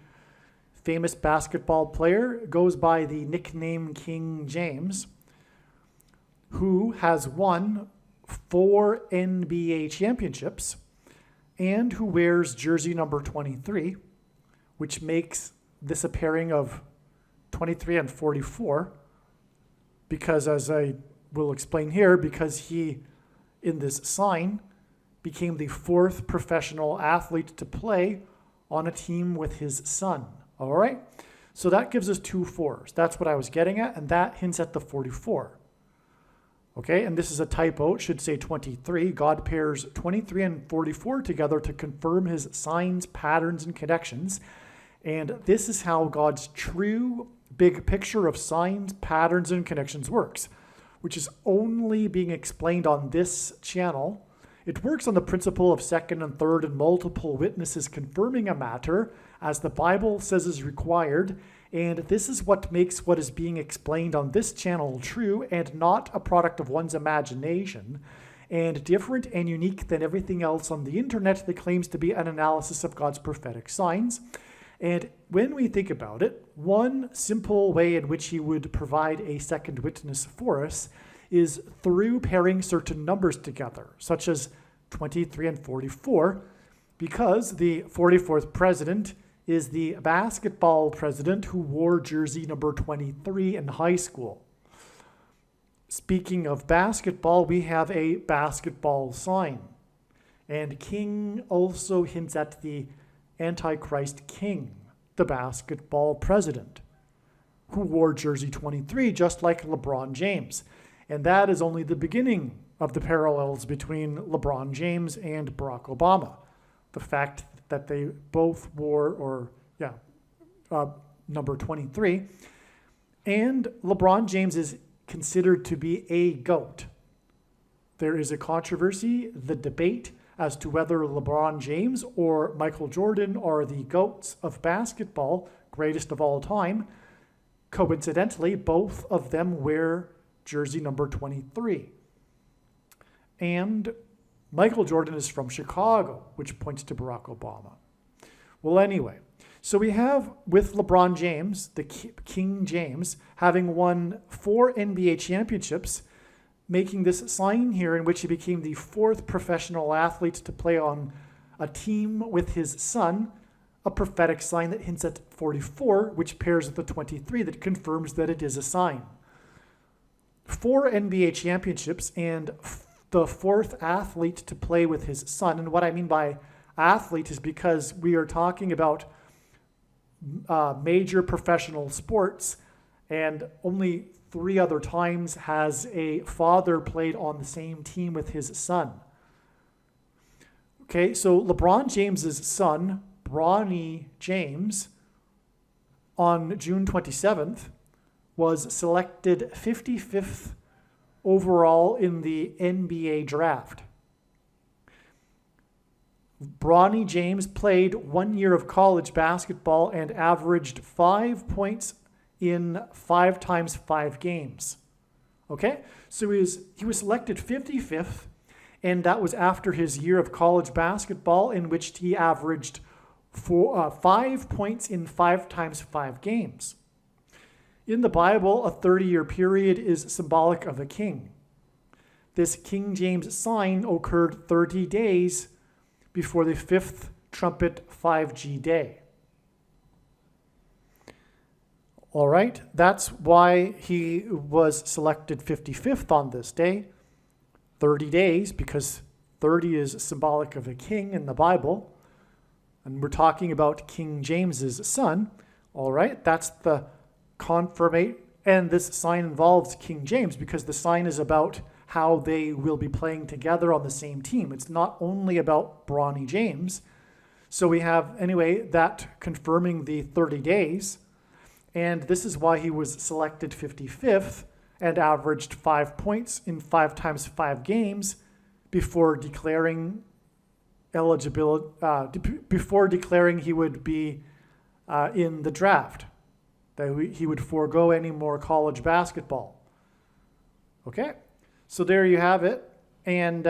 famous basketball player, goes by the nickname King James, who has won 4 NBA championships, and who wears jersey number 23, which makes this a pairing of 23 and 44, because, as I will explain here, because he, in this sign, became the 4th professional athlete to play on a team with his son. All right? So that gives us 2 4s. That's what I was getting at, and that hints at the 44. Okay, and this is a typo. It should say 23. God pairs 23 and 44 together to confirm his signs, patterns, and connections. And this is how God's true big picture of signs, patterns, and connections works, which is only being explained on this channel. It works on the principle of second and third and multiple witnesses confirming a matter, as the Bible says is required. And this is what makes what is being explained on this channel true and not a product of one's imagination, and different and unique than everything else on the internet that claims to be an analysis of God's prophetic signs. And when we think about it, one simple way in which he would provide a second witness for us is through pairing certain numbers together, such as 23 and 44, because the 44th president is the basketball president who wore jersey number 23 in high school. Speaking of basketball, we have a basketball sign. And king also hints at the Antichrist king, the basketball president, who wore jersey 23 just like LeBron James. And that is only the beginning of the parallels between LeBron James and Barack Obama. The fact that they both wore, number 23. And LeBron James is considered to be a GOAT. There is a controversy, the debate, as to whether LeBron James or Michael Jordan are the GOATs of basketball, greatest of all time. Coincidentally, both of them wear jersey number 23. And Michael Jordan is from Chicago, which points to Barack Obama. Well, anyway, so we have with LeBron James, the King James, having won 4 NBA championships, making this sign here in which he became the 4th professional athlete to play on a team with his son, a prophetic sign that hints at 44, which pairs with the 23 that confirms that it is a sign. 4 NBA championships and the 4th athlete to play with his son. And what I mean by athlete is because we are talking about major professional sports, and only 3 other times has a father played on the same team with his son. Okay, so LeBron James's son, Bronny James, on June 27th, was selected 55th overall in the NBA draft. Bronny James played 1 year of college basketball and averaged 5 points in 5 times 5 games. Okay, so he was selected 55th, and that was after his year of college basketball in which he averaged 5 points in 5 times 5 games. In the Bible, a 30-year period is symbolic of a king. This King James sign occurred 30 days before the 5th trumpet 5G day. All right, that's why he was selected 55th on this day. 30 days, because 30 is symbolic of a king in the Bible. And we're talking about King James's son. All right, that's the confirmation. And this sign involves King James because the sign is about how they will be playing together on the same team. It's not only about Bronny James. So we have, anyway, that confirming the 30 days. And this is why he was selected 55th and averaged 5 points in 5 times 5 games before declaring eligibility, before declaring he would be in the draft, that he would forego any more college basketball. Okay, so there you have it. And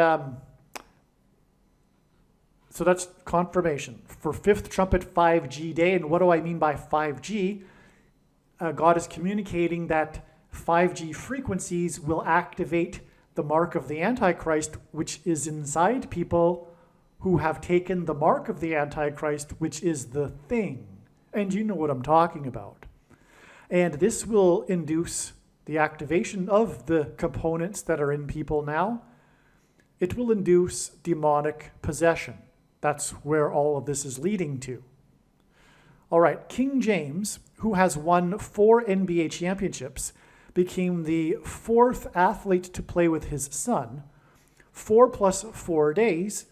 so that's confirmation for 5th trumpet 5G day. And what do I mean by 5G? God is communicating that 5G frequencies will activate the mark of the Antichrist, which is inside people who have taken the mark of the Antichrist, which is the thing. And you know what I'm talking about. And this will induce the activation of the components that are in people now. It will induce demonic possession. That's where all of this is leading to. All right, King James, who has won 4 NBA championships, became the 4th athlete to play with his son 4 plus 4 days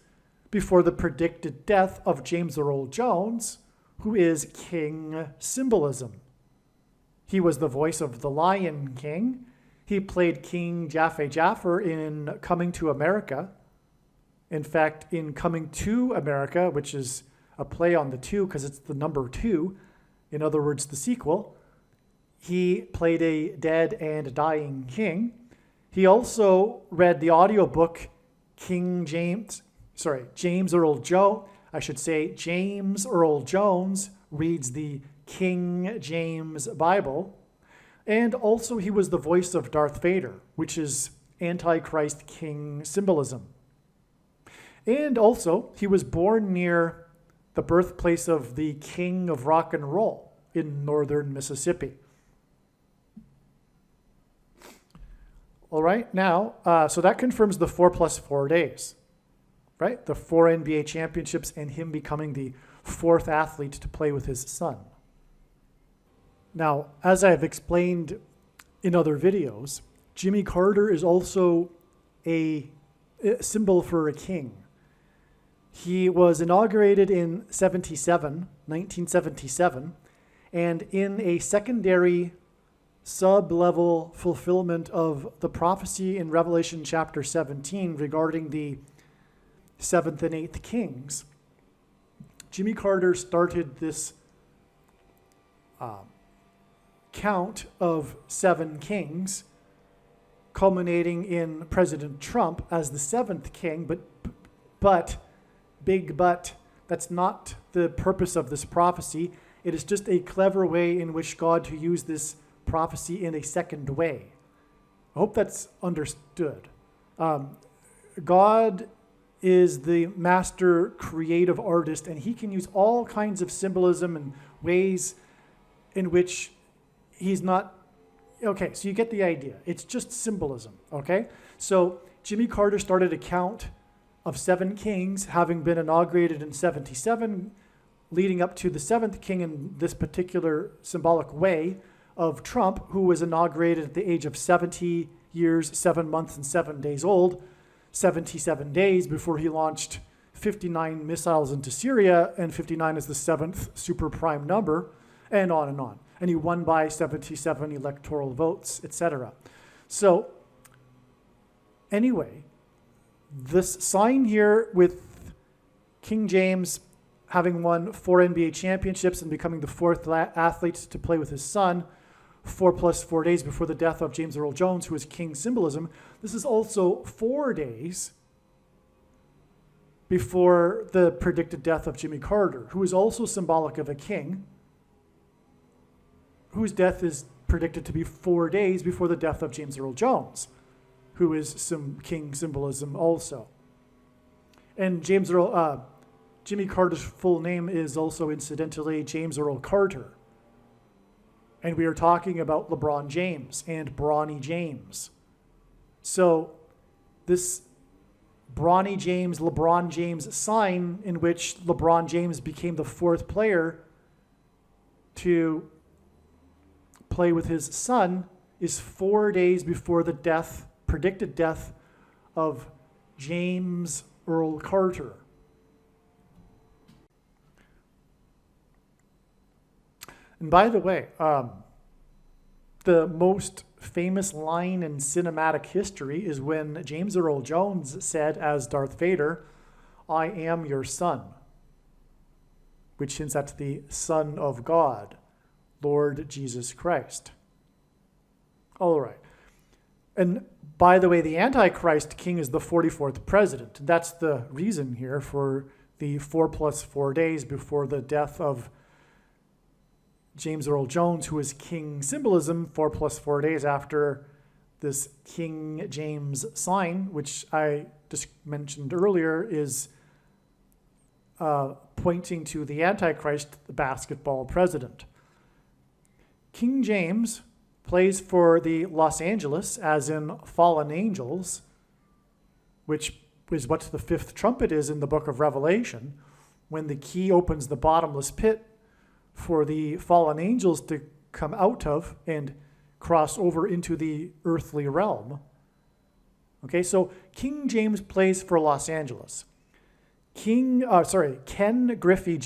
before the predicted death of James Earl Jones, who is King Symbolism. He was the voice of the Lion King. He played King Jaffe Jaffer in Coming to America. In fact, in Coming to America, which is a play on the 2 because it's the number 2, in other words, the sequel, he played a dead and dying king. He also read the audiobook James Earl Jones reads the King James Bible. And also he was the voice of Darth Vader, which is Antichrist King Symbolism. And also he was born near the birthplace of the King of Rock and Roll in northern Mississippi. All right, now, so that confirms the 4 plus 4 days, right? The 4 NBA championships and him becoming the 4th athlete to play with his son. Now, as I've explained in other videos, Jimmy Carter is also a symbol for a king. He was inaugurated in 1977, and in a secondary sub-level fulfillment of the prophecy in Revelation chapter 17 regarding the 7th and 8th kings, Jimmy Carter started this count of 7 kings, culminating in President Trump as the 7th king, but, that's not the purpose of this prophecy. It is just a clever way in which God to use this prophecy in a second way. I hope that's understood. God is the master creative artist, and he can use all kinds of symbolism and ways in which he's not... Okay, so you get the idea. It's just symbolism, okay? So Jimmy Carter started a count of 7 kings, having been inaugurated in 77, leading up to the 7th king in this particular symbolic way of Trump, who was inaugurated at the age of 70 years, 7 months, and 7 days old, 77 days before he launched 59 missiles into Syria, and 59 is the 7th super prime number, and on and on. And he won by 77 electoral votes, etc. So anyway, this sign here with King James having won 4 NBA championships and becoming the 4th athlete to play with his son 4 + 4 days before the death of James Earl Jones, who is king symbolism. This is also 4 days before the predicted death of Jimmy Carter, who is also symbolic of a king, whose death is predicted to be 4 days before the death of James Earl Jones, who is some king symbolism also. And Jimmy Carter's full name is also incidentally James Earl Carter. And we are talking about LeBron James and Bronny James. So this Bronny James, LeBron James sign, in which LeBron James became the 4th player to play with his son, is 4 days before the predicted death of James Earl Carter. And by the way, the most famous line in cinematic history is when James Earl Jones said, as Darth Vader, "I am your son," which hints at the Son of God, Lord Jesus Christ. All right. And by the way, the Antichrist king is the 44th president. That's the reason here for the 4 + 4 days before the death of James Earl Jones, who is king symbolism, 4 + 4 days after this King James sign, which I just mentioned earlier, is pointing to the Antichrist, the basketball president. King James plays for the Los Angeles, as in fallen angels, which is what the 5th trumpet is in the book of Revelation, when the key opens the bottomless pit for the fallen angels to come out of and cross over into the earthly realm. Okay, so King James plays for Los Angeles. Ken Griffey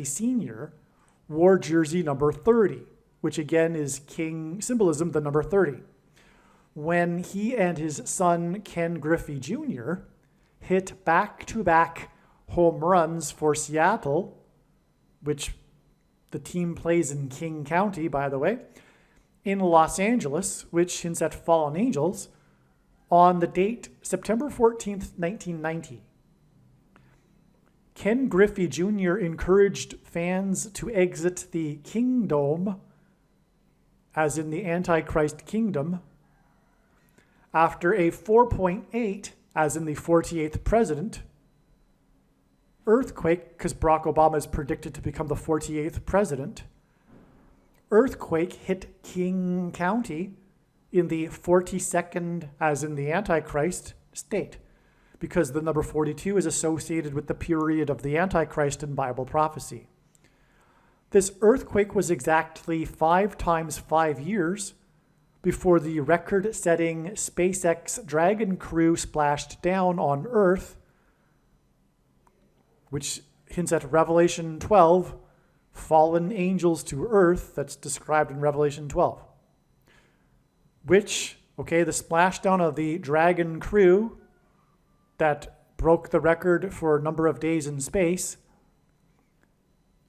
Sr. wore jersey number 30, which again is king symbolism, the number 30. When he and his son, Ken Griffey Jr., hit back-to-back home runs for Seattle, which the team plays in King County, by the way, in Los Angeles, which hints at fallen angels, on the date September 14th, 1990. Ken Griffey Jr. encouraged fans to exit the kingdom, as in the Antichrist kingdom, after a 4.8, as in the 48th president, earthquake, because Barack Obama is predicted to become the 48th president. Earthquake hit King County in the 42nd, as in the Antichrist, state, because the number 42 is associated with the period of the Antichrist in Bible prophecy. This earthquake was exactly 5 times 5 years before the record-setting SpaceX Dragon crew splashed down on Earth, which hints at Revelation 12, fallen angels to earth, that's described in Revelation 12. The splashdown of the Dragon crew that broke the record for number of days in space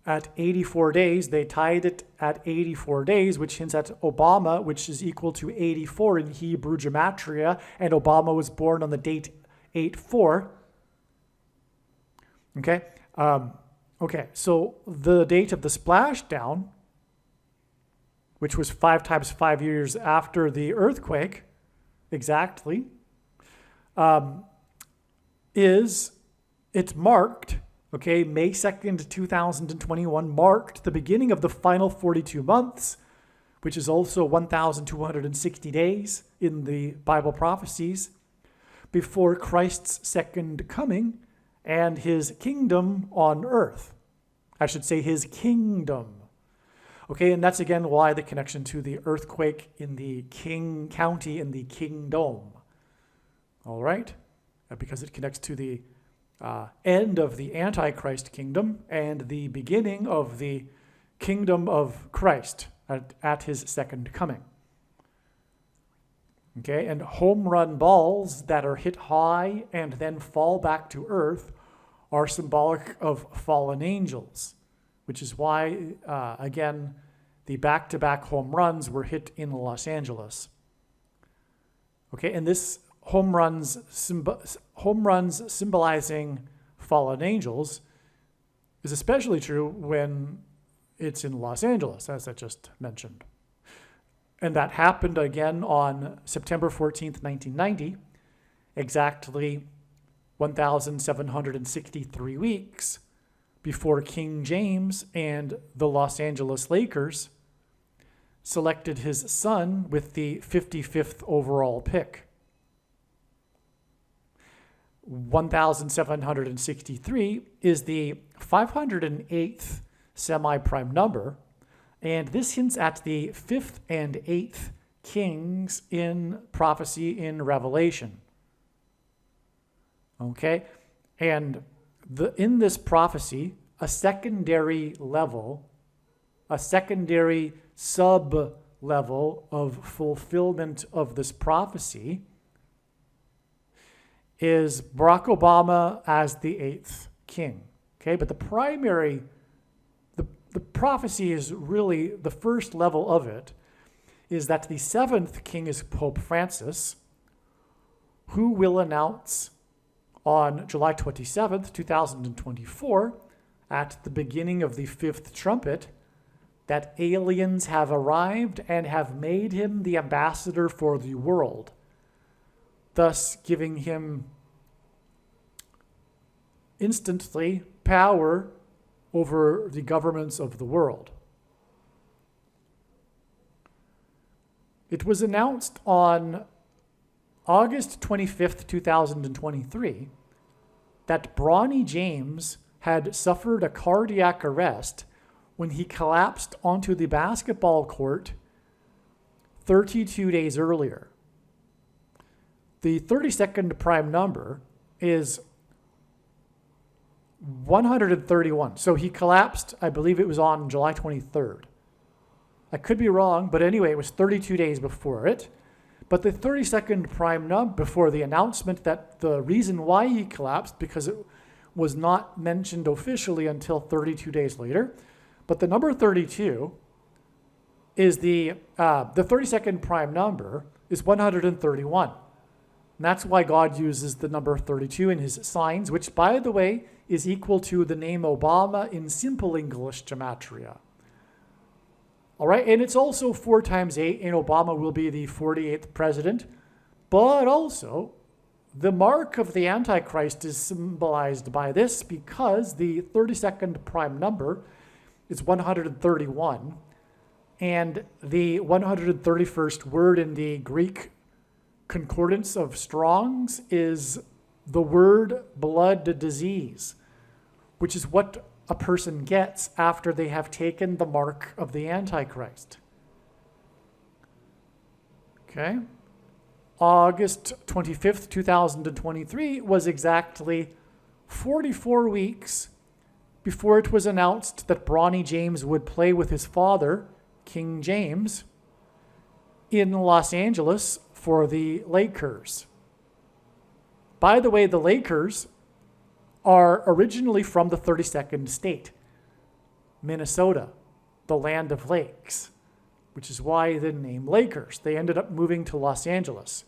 at 84 days. They tied it at 84 days, which hints at Obama, which is equal to 84 in Hebrew gematria, and Obama was born on the date 8/4. Okay, so the date of the splashdown, which was 5 times 5 years after the earthquake, exactly, it's marked, okay, May 2nd, 2021 marked the beginning of the final 42 months, which is also 1,260 days in the Bible prophecies, before Christ's second coming and his kingdom on earth. I should say his kingdom. Okay, and that's again why the connection to the earthquake in the King County in the kingdom. All right? Because it connects to the end of the Antichrist kingdom and the beginning of the kingdom of Christ at his second coming. Okay, and home run balls that are hit high and then fall back to earth are symbolic of fallen angels, which is why, again, the back-to-back home runs were hit in Los Angeles. Okay, and this home runs symbolizing fallen angels is especially true when it's in Los Angeles, as I just mentioned. And that happened again on September 14th, 1990, exactly 1,763 weeks before King James and the Los Angeles Lakers selected his son with the 55th overall pick. 1,763 is the 508th semi-prime number, and this hints at the 5th and 8th kings in prophecy in Revelation. Okay, and in this prophecy, a secondary sub-level of fulfillment of this prophecy is Barack Obama as the 8th king. Okay, but the prophecy is really, the first level of it is that the 7th king is Pope Francis, who will announce on July 27th, 2024, at the beginning of the 5th trumpet, that aliens have arrived and have made him the ambassador for the world, thus giving him instantly power over the governments of the world. It was announced on August 25th, 2023, that Bronny James had suffered a cardiac arrest when he collapsed onto the basketball court 32 days earlier. The 32nd prime number is 131. So he collapsed, I believe it was on July 23rd. I could be wrong, but anyway, it was 32 days before it. But the 32nd prime number, before the announcement that the reason why he collapsed, because it was not mentioned officially until 32 days later. But the number 32 is the 32nd prime number is 131. And that's why God uses the number 32 in his signs, which, by the way, is equal to the name Obama in simple English gematria. All right, and it's also 4 times 8, and Obama will be the 48th president. But also, the mark of the Antichrist is symbolized by this because the 32nd prime number is 131, and the 131st word in the Greek concordance of Strong's is the word blood disease, which is what a person gets after they have taken the mark of the Antichrist. Okay? August 25th, 2023 was exactly 44 weeks before it was announced that Bronny James would play with his father, King James, in Los Angeles for the Lakers. By the way, the Lakers are originally from the 32nd state, Minnesota, the land of lakes, which is why the name Lakers. They ended up moving to Los Angeles.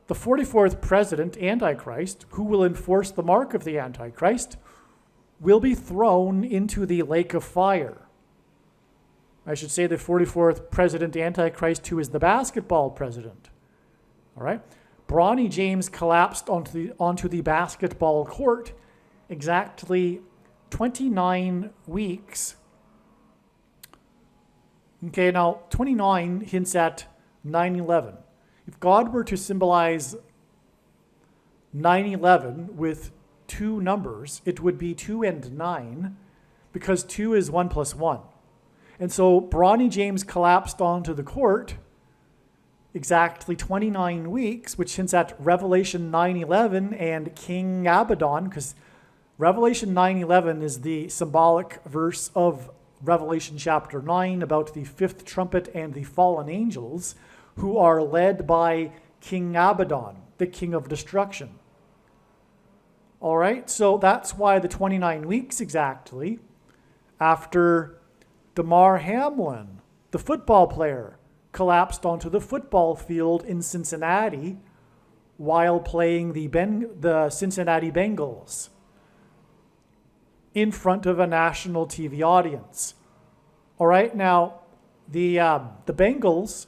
The 44th president, Antichrist, who will enforce the mark of the Antichrist, will be thrown into the lake of fire. I should say the 44th president, Antichrist, who is the basketball president. All right? Bronny James collapsed onto the basketball court exactly 29 weeks. Okay, now 29 hints at 9/11. If God were to symbolize 9/11 with two numbers, it would be 2 and 9, because 2 is 1 plus 1. And so Bronny James collapsed onto the court exactly 29 weeks, which hints at Revelation 9:11 and King Abaddon, because Revelation 9:11 is the symbolic verse of Revelation chapter 9 about the fifth trumpet and the fallen angels who are led by King Abaddon, the king of destruction. All right, so that's why the 29 weeks exactly after Damar Hamlin, the football player, collapsed onto the football field in Cincinnati while playing the Cincinnati Bengals in front of a national TV audience. All right, now the Bengals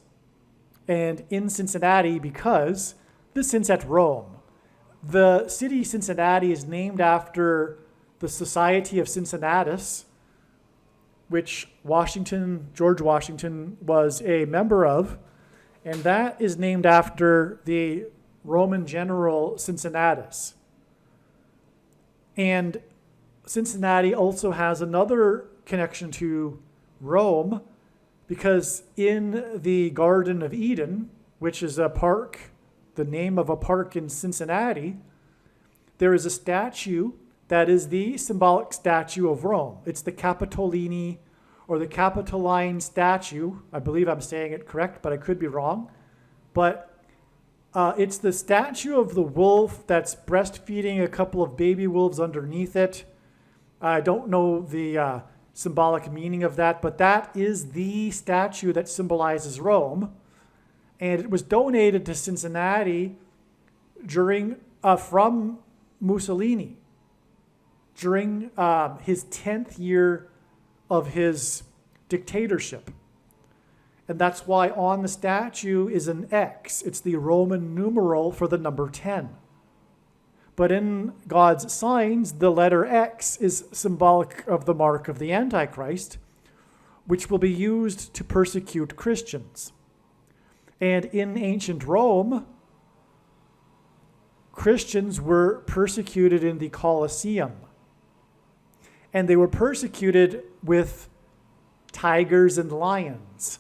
and in Cincinnati, because this hints at Rome. The city Cincinnati is named after the Society of Cincinnatus, which George Washington was a member of, and that is named after the Roman general Cincinnatus. And Cincinnati also has another connection to Rome, because in the Garden of Eden, which is a park, the name of a park in Cincinnati, there is a statue that is the symbolic statue of Rome. It's the Capitolini or the Capitoline statue. I believe I'm saying it correct, but I could be wrong. But it's the statue of the wolf that's breastfeeding a couple of baby wolves underneath it. I don't know the symbolic meaning of that, but that is the statue that symbolizes Rome. And it was donated to Cincinnati from Mussolini during his 10th year of his dictatorship. And that's why on the statue is an X. It's the Roman numeral for the number 10. But in God's signs, the letter X is symbolic of the mark of the Antichrist, which will be used to persecute Christians. And in ancient Rome, Christians were persecuted in the Colosseum. And they were persecuted with tigers and lions.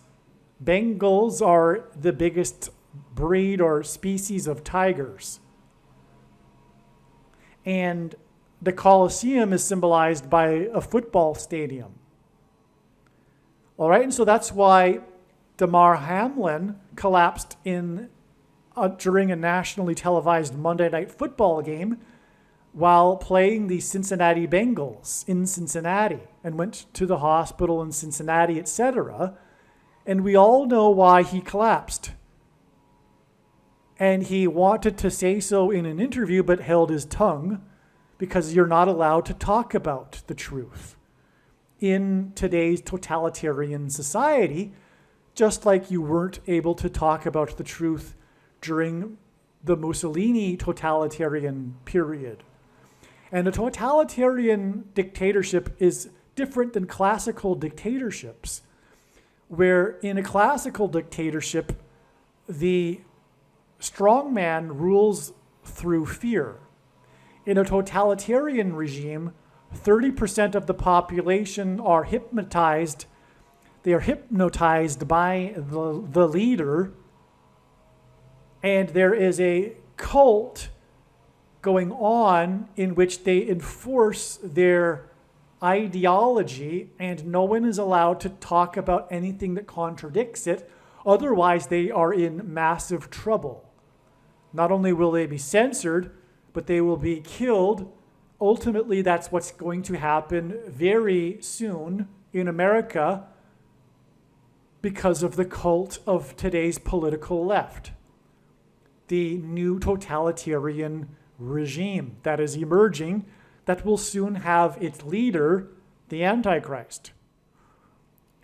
Bengals are the biggest breed or species of tigers. And the Colosseum is symbolized by a football stadium. All right, and so that's why Damar Hamlin collapsed during a nationally televised Monday Night Football game while playing the Cincinnati Bengals in Cincinnati, and went to the hospital in Cincinnati, etc. And we all know why he collapsed. And he wanted to say so in an interview, but held his tongue, because you're not allowed to talk about the truth in today's totalitarian society, just like you weren't able to talk about the truth during the Mussolini totalitarian period. And a totalitarian dictatorship is different than classical dictatorships, where in a classical dictatorship, the strong man rules through fear. In a totalitarian regime, 30% of the population are hypnotized. They are hypnotized by the leader, and there is a cult going on in which they enforce their ideology, and no one is allowed to talk about anything that contradicts it. Otherwise, they are in massive trouble. Not only will they be censored, but they will be killed. Ultimately, that's what's going to happen very soon in America because of the cult of today's political left. The new totalitarian regime that is emerging that will soon have its leader, the Antichrist.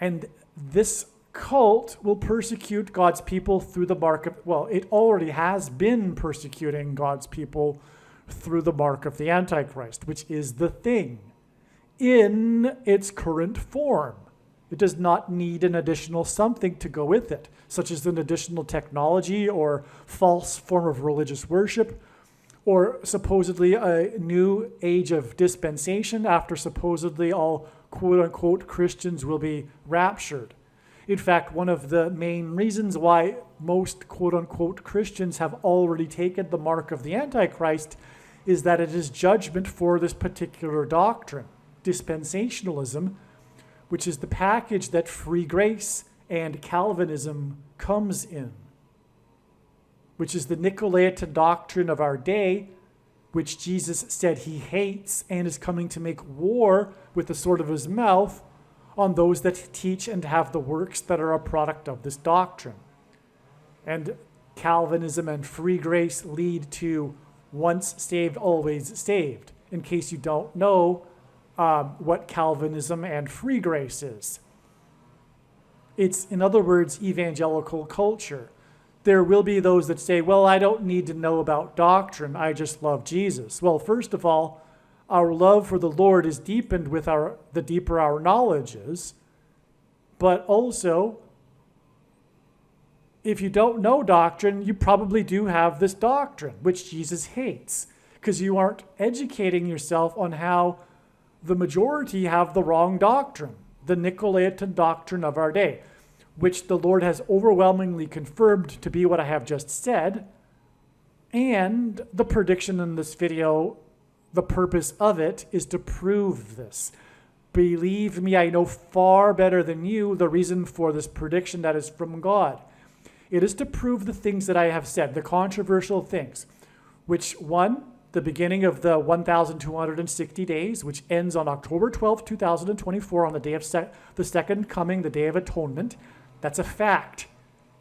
And this cult will persecute God's people through the mark of, well, it already has been persecuting God's people through the mark of the Antichrist, which is the thing in its current form. It does not need an additional something to go with it, such as an additional technology or false form of religious worship, or supposedly a new age of dispensation after supposedly all quote-unquote Christians will be raptured. In fact, one of the main reasons why most quote-unquote Christians have already taken the mark of the Antichrist is that it is judgment for this particular doctrine, dispensationalism, which is the package that free grace and Calvinism comes in, which is the Nicolaitan doctrine of our day, which Jesus said he hates and is coming to make war with the sword of his mouth on those that teach and have the works that are a product of this doctrine. And Calvinism and free grace lead to once saved, always saved. In case you don't know what Calvinism and free grace is. It's, in other words, evangelical culture. There will be those that say, well, I don't need to know about doctrine, I just love Jesus. Well, first of all, our love for the Lord is deepened with the deeper our knowledge is. But also, if you don't know doctrine, you probably do have this doctrine, which Jesus hates, because you aren't educating yourself on how the majority have the wrong doctrine, the Nicolaitan doctrine of our day, which the Lord has overwhelmingly confirmed to be what I have just said. And the prediction in this video, the purpose of it is to prove this. Believe me, I know far better than you the reason for this prediction that is from God. It is to prove the things that I have said, the controversial things, which one, the beginning of the 1,260 days, which ends on October 12th, 2024, on the day of the second coming, the Day of Atonement. That's a fact.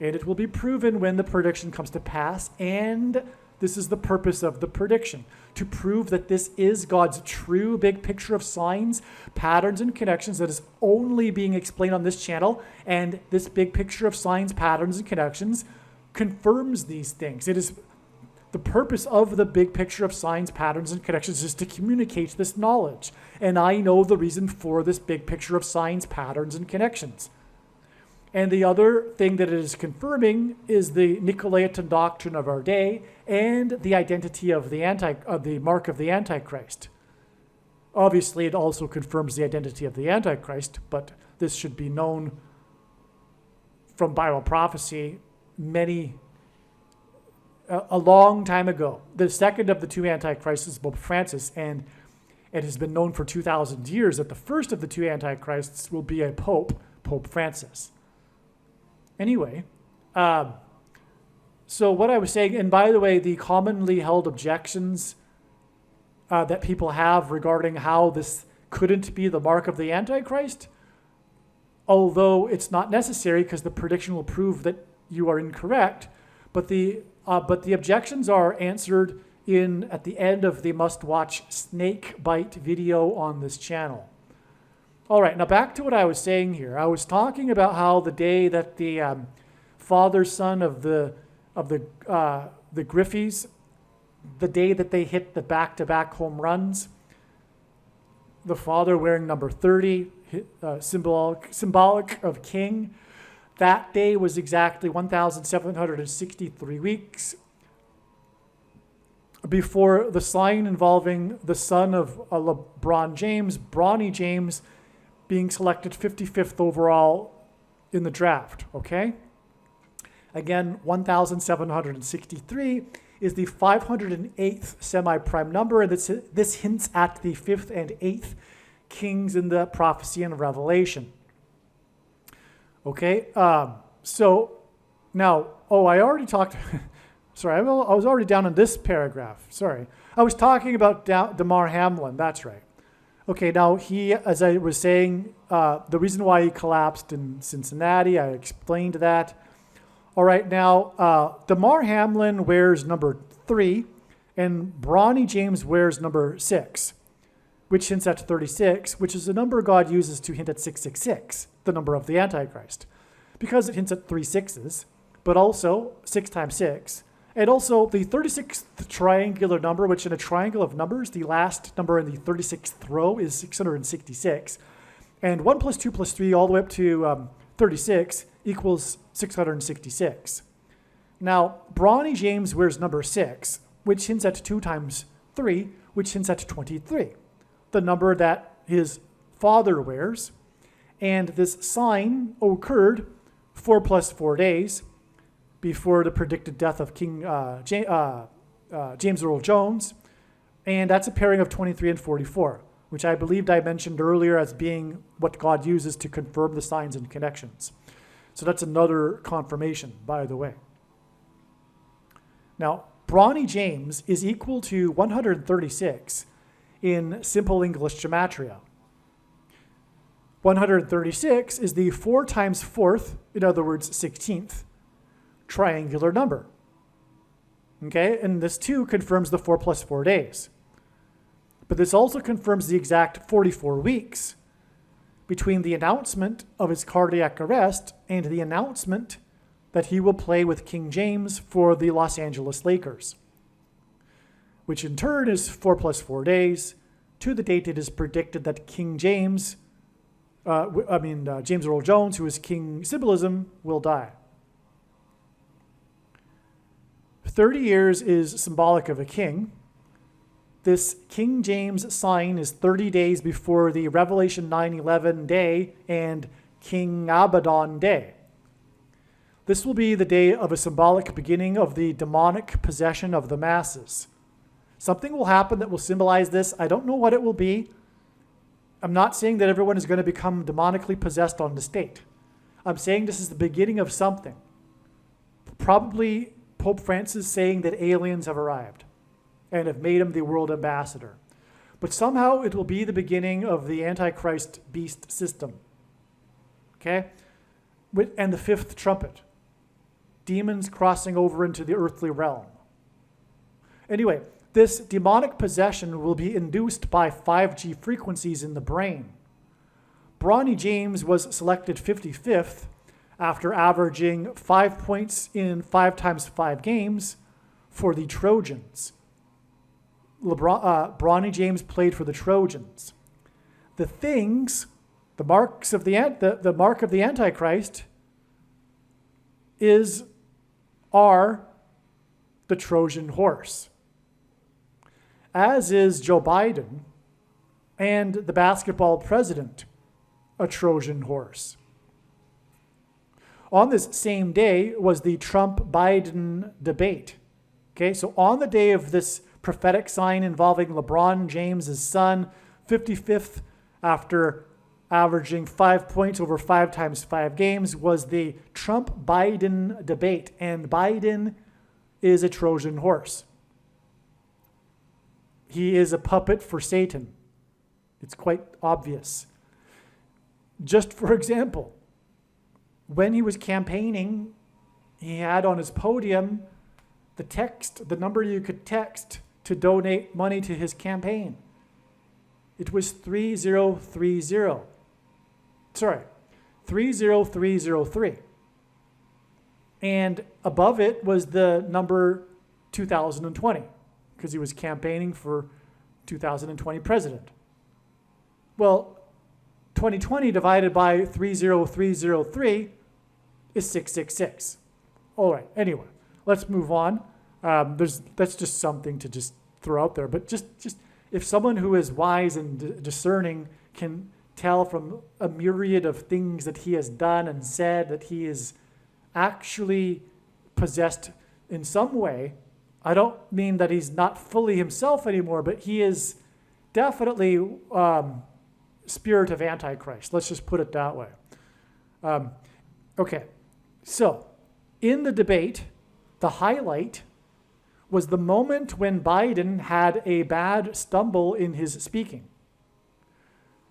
And it will be proven when the prediction comes to pass. And this is the purpose of the prediction, to prove that this is God's true big picture of signs, patterns, and connections that is only being explained on this channel. And this big picture of signs, patterns, and connections confirms these things. It is the purpose of the big picture of signs, patterns, and connections is to communicate this knowledge. And I know the reason for this big picture of signs, patterns, and connections. And the other thing that it is confirming is the Nicolaitan doctrine of our day and the identity of the mark of the Antichrist. Obviously, it also confirms the identity of the Antichrist, but this should be known from Bible prophecy a long time ago. The second of the two Antichrists is Pope Francis, and it has been known for 2,000 years that the first of the two Antichrists will be a Pope, Pope Francis. Anyway, so what I was saying, and by the way, the commonly held objections that people have regarding how this couldn't be the mark of the Antichrist, although it's not necessary because the prediction will prove that you are incorrect, but the objections are answered at the end of the must-watch snake bite video on this channel. All right, now back to what I was saying here. I was talking about how the day that the father-son of the Griffeys, the day that they hit the back-to-back home runs, the father wearing number 30, symbolic of king, that day was exactly 1,763 weeks before the sign involving the son of LeBron James, Bronny James, being selected 55th overall in the draft, okay? Again, 1,763 is the 508th semi-prime number, and this hints at the 5th and 8th kings in the prophecy and Revelation. Okay, so now, I already talked, Sorry, I was already down in this paragraph. Sorry. I was talking about Damar Hamlin. That's right. Okay, now he, as I was saying, the reason why he collapsed in Cincinnati, I explained that. All right, now, Damar Hamlin wears number 3, and Bronny James wears number 6, which hints at 36, which is the number God uses to hint at 666, the number of the Antichrist, because it hints at 3 sixes, but also 6 times 6. And also the 36th triangular number, which in a triangle of numbers, the last number in the 36th row is 666. And 1 plus 2 plus 3 all the way up to 36 equals 666. Now, Bronny James wears number 6, which hints at 2 times 3, which hints at 23, the number that his father wears. And this sign occurred 4 plus 4 days before the predicted death of King James Earl Jones. And that's a pairing of 23 and 44, which I believed I mentioned earlier as being what God uses to confirm the signs and connections. So that's another confirmation, by the way. Now, Bronny James is equal to 136 in simple English gematria. 136 is the 4 times 4th, in other words, 16th, triangular number. Okay, and this too confirms the 4 plus 4 days. But this also confirms the exact 44 weeks between the announcement of his cardiac arrest and the announcement that he will play with King James for the Los Angeles Lakers, which in turn is 4 plus 4 days to the date it is predicted that King James, James Earl Jones, who is King Symbolism, will die. 30 years is symbolic of a king. This King James sign is 30 days before the Revelation 9:11 day and King Abaddon day. This will be the day of a symbolic beginning of the demonic possession of the masses. Something will happen that will symbolize this. I don't know what it will be. I'm not saying that everyone is going to become demonically possessed on the state. I'm saying this is the beginning of something. Probably Pope Francis saying that aliens have arrived and have made him the world ambassador. But somehow it will be the beginning of the Antichrist beast system. Okay? And the 5th trumpet. Demons crossing over into the earthly realm. Anyway, this demonic possession will be induced by 5G frequencies in the brain. Bronny James was selected 55th after averaging 5 points in 5 times 5 games for the Trojans. Bronny James played for the Trojans. The things, the mark of the Antichrist are the Trojan horse, as is Joe Biden and the basketball president, a Trojan horse. On this same day was the Trump-Biden debate. Okay, so on the day of this prophetic sign involving LeBron James' son, 55th after averaging 5 points over 5 times 5 games, was the Trump-Biden debate. And Biden is a Trojan horse. He is a puppet for Satan. It's quite obvious. Just for example, when he was campaigning, he had on his podium the number you could text to donate money to his campaign. It was 30303. 30303. And above it was the number 2020, because he was campaigning for 2020 president. Well, 2020 divided by 30303 is 666. All right, anyway, let's move on. That's just something to just throw out there. But just if someone who is wise and discerning can tell from a myriad of things that he has done and said that he is actually possessed in some way, I don't mean that he's not fully himself anymore, but he is definitely spirit of Antichrist. Let's just put it that way. Okay, so in the debate, the highlight was the moment when Biden had a bad stumble in his speaking,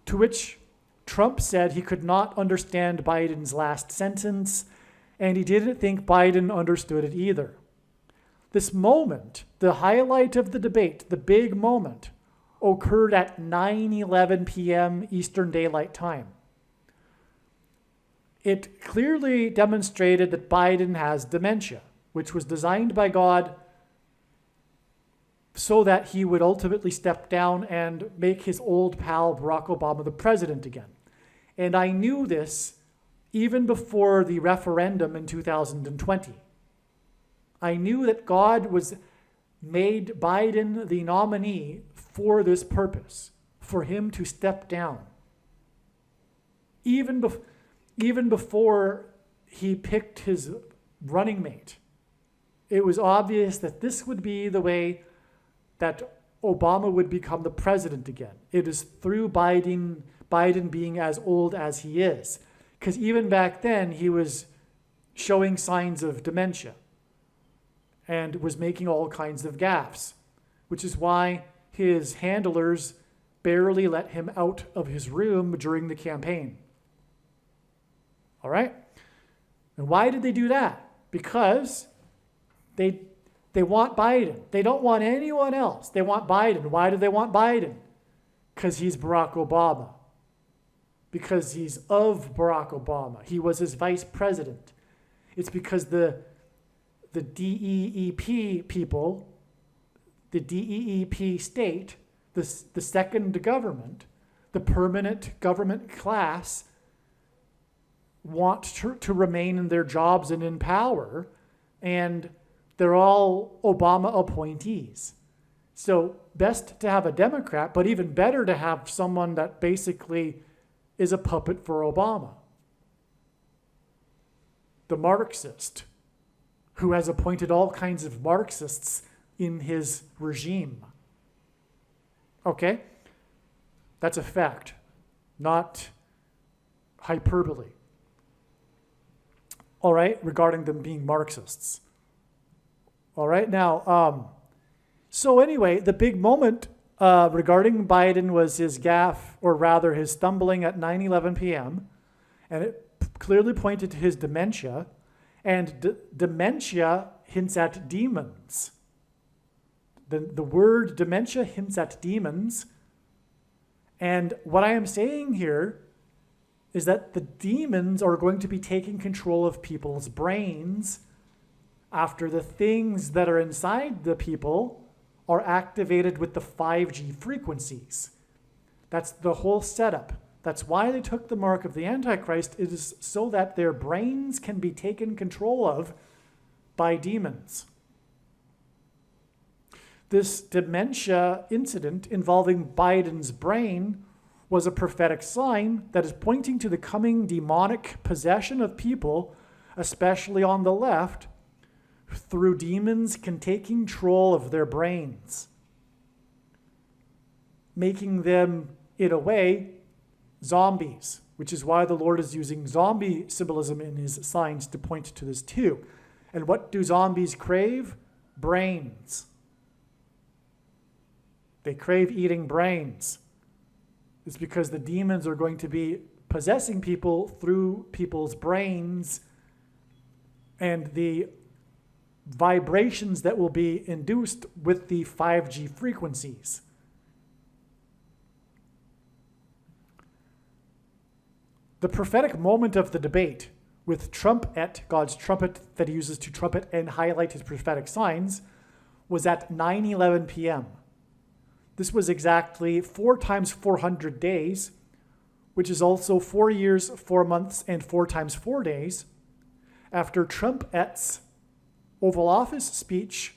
to which Trump said he could not understand Biden's last sentence, and he didn't think Biden understood it either. This moment, the highlight of the debate, the big moment, occurred at 9:11 p.m. Eastern Daylight Time. It clearly demonstrated that Biden has dementia, which was designed by God so that he would ultimately step down and make his old pal Barack Obama the president again. And I knew this even before the referendum in 2020. I knew that God made Biden the nominee for this purpose, for him to step down. Even before he picked his running mate, it was obvious that this would be the way that Obama would become the president again. It is through Biden being as old as he is. Because even back then, he was showing signs of dementia and was making all kinds of gaffes, which is why his handlers barely let him out of his room during the campaign. All right? And why did they do that? Because they want Biden. They don't want anyone else. They want Biden. Why do they want Biden? Because he's Barack Obama. Because he's of Barack Obama. He was his vice president. It's because the DEEP people, the DEEP state, the second government, the permanent government class, want to remain in their jobs and in power, and they're all Obama appointees. So best to have a Democrat, but even better to have someone that basically is a puppet for Obama. The Marxist, who has appointed all kinds of Marxists in his regime. Okay? That's a fact, not hyperbole. All right, regarding them being Marxists. All right, now, so anyway, the big moment regarding Biden was his gaffe, or rather his stumbling at 9:11 p.m., and it clearly pointed to his dementia, and dementia hints at demons. The word dementia hints at demons, and what I am saying here is that the demons are going to be taking control of people's brains after the things that are inside the people are activated with the 5G frequencies. That's the whole setup. That's why they took the mark of the Antichrist. It is so that their brains can be taken control of by demons. This dementia incident involving Biden's brain was a prophetic sign that is pointing to the coming demonic possession of people, especially on the left, through demons can take control of their brains, making them, in a way, zombies, which is why the Lord is using zombie symbolism in his signs to point to this too. And what do zombies crave? Brains. They crave eating brains. It's because the demons are going to be possessing people through people's brains, and the vibrations that will be induced with the 5G frequencies. The prophetic moment of the debate with trumpet, God's trumpet that he uses to trumpet and highlight his prophetic signs, was at 9:11 p.m. This was exactly 4 times 400 days, which is also 4 years, 4 months, and 4 times 4 days, after Trumpet's Oval Office speech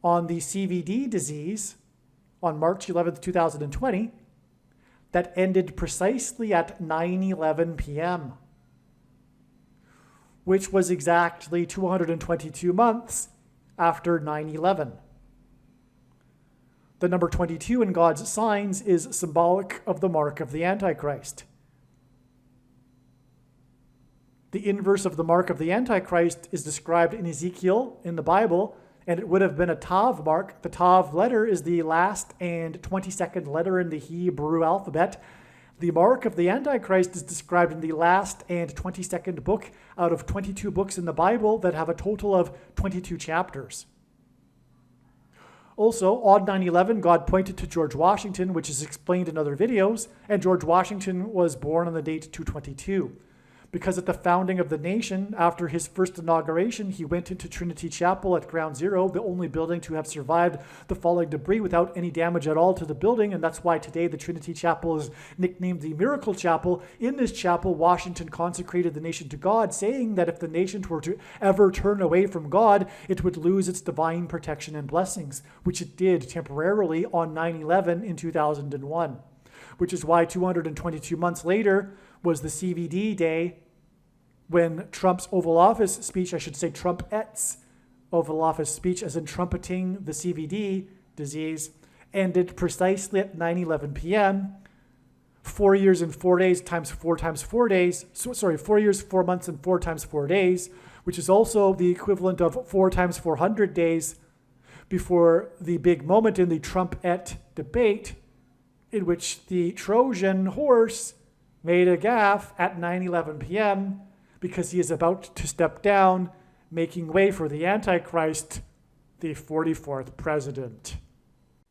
on the CVD disease on March 11th, 2020, that ended precisely at 9:11 p.m., which was exactly 222 months after 9/11. The number 22 in God's signs is symbolic of the mark of the Antichrist. The inverse of the mark of the Antichrist is described in Ezekiel in the Bible, and it would have been a Tav mark. The Tav letter is the last and 22nd letter in the Hebrew alphabet. The mark of the Antichrist is described in the last and 22nd book out of 22 books in the Bible that have a total of 22 chapters. Also, on 9/11, God pointed to George Washington, which is explained in other videos, and George Washington was born on the date 222. Because at the founding of the nation, after his first inauguration, he went into Trinity Chapel at Ground Zero, the only building to have survived the falling debris without any damage at all to the building, and that's why today the Trinity Chapel is nicknamed the Miracle Chapel. In this chapel, Washington consecrated the nation to God, saying that if the nation were to ever turn away from God, it would lose its divine protection and blessings, which it did temporarily on 9/11 in 2001, which is why 222 months later was the CVD day when Trump's Oval Office speech, I should say Trumpet's Oval Office speech, as in trumpeting the CVD disease, ended precisely at 9:11 p.m. 4 years and 4 days times 4 times 4 days. 4 years, 4 months, and 4 times 4 days, which is also the equivalent of 4 times 400 days before the big moment in the Trumpet debate, in which the Trojan horse made a gaffe at 9:11 p.m. because he is about to step down, making way for the Antichrist, the 44th president.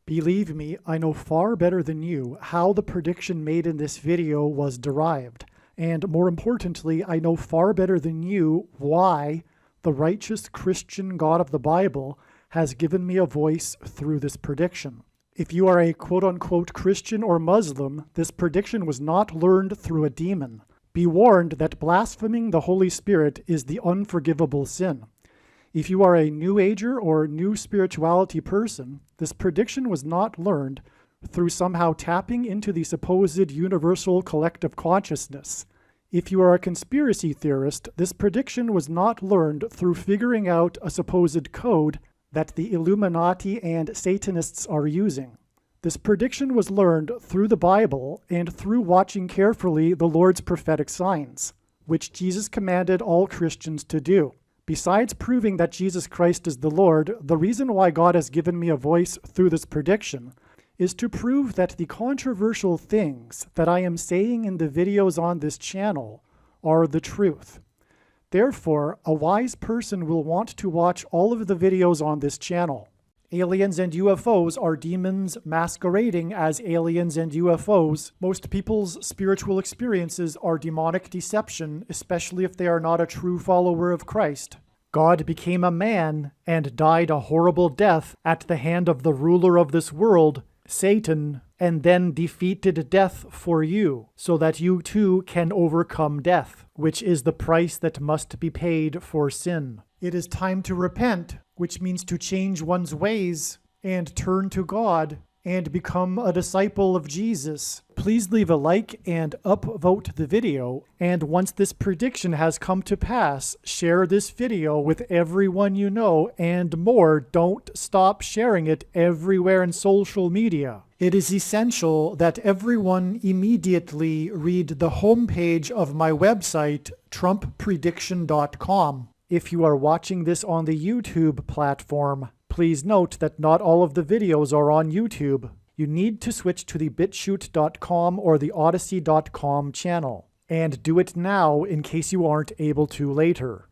Believe me, I know far better than you how the prediction made in this video was derived. And more importantly, I know far better than you why the righteous Christian God of the Bible has given me a voice through this prediction. If you are a quote-unquote Christian or Muslim, this prediction was not learned through a demon. Be warned that blaspheming the Holy Spirit is the unforgivable sin. If you are a New Ager or New Spirituality person, this prediction was not learned through somehow tapping into the supposed universal collective consciousness. If you are a conspiracy theorist, this prediction was not learned through figuring out a supposed code that the Illuminati and Satanists are using. This prediction was learned through the Bible and through watching carefully the Lord's prophetic signs, which Jesus commanded all Christians to do. Besides proving that Jesus Christ is the Lord, the reason why God has given me a voice through this prediction is to prove that the controversial things that I am saying in the videos on this channel are the truth. Therefore, a wise person will want to watch all of the videos on this channel. Aliens and UFOs are demons masquerading as aliens and UFOs. Most people's spiritual experiences are demonic deception, especially if they are not a true follower of Christ. God became a man and died a horrible death at the hand of the ruler of this world, Satan, and then defeated death for you, so that you too can overcome death, which is the price that must be paid for sin. It is time to repent, which means to change one's ways and turn to God and become a disciple of Jesus. Please leave a like and upvote the video, and once this prediction has come to pass, share this video with everyone you know, and more, don't stop sharing it everywhere in social media. It is essential that everyone immediately read the homepage of my website, TrumpPrediction.com. If you are watching this on the YouTube platform, please note that not all of the videos are on YouTube. You need to switch to the BitChute.com or the Odyssey.com channel. And do it now in case you aren't able to later.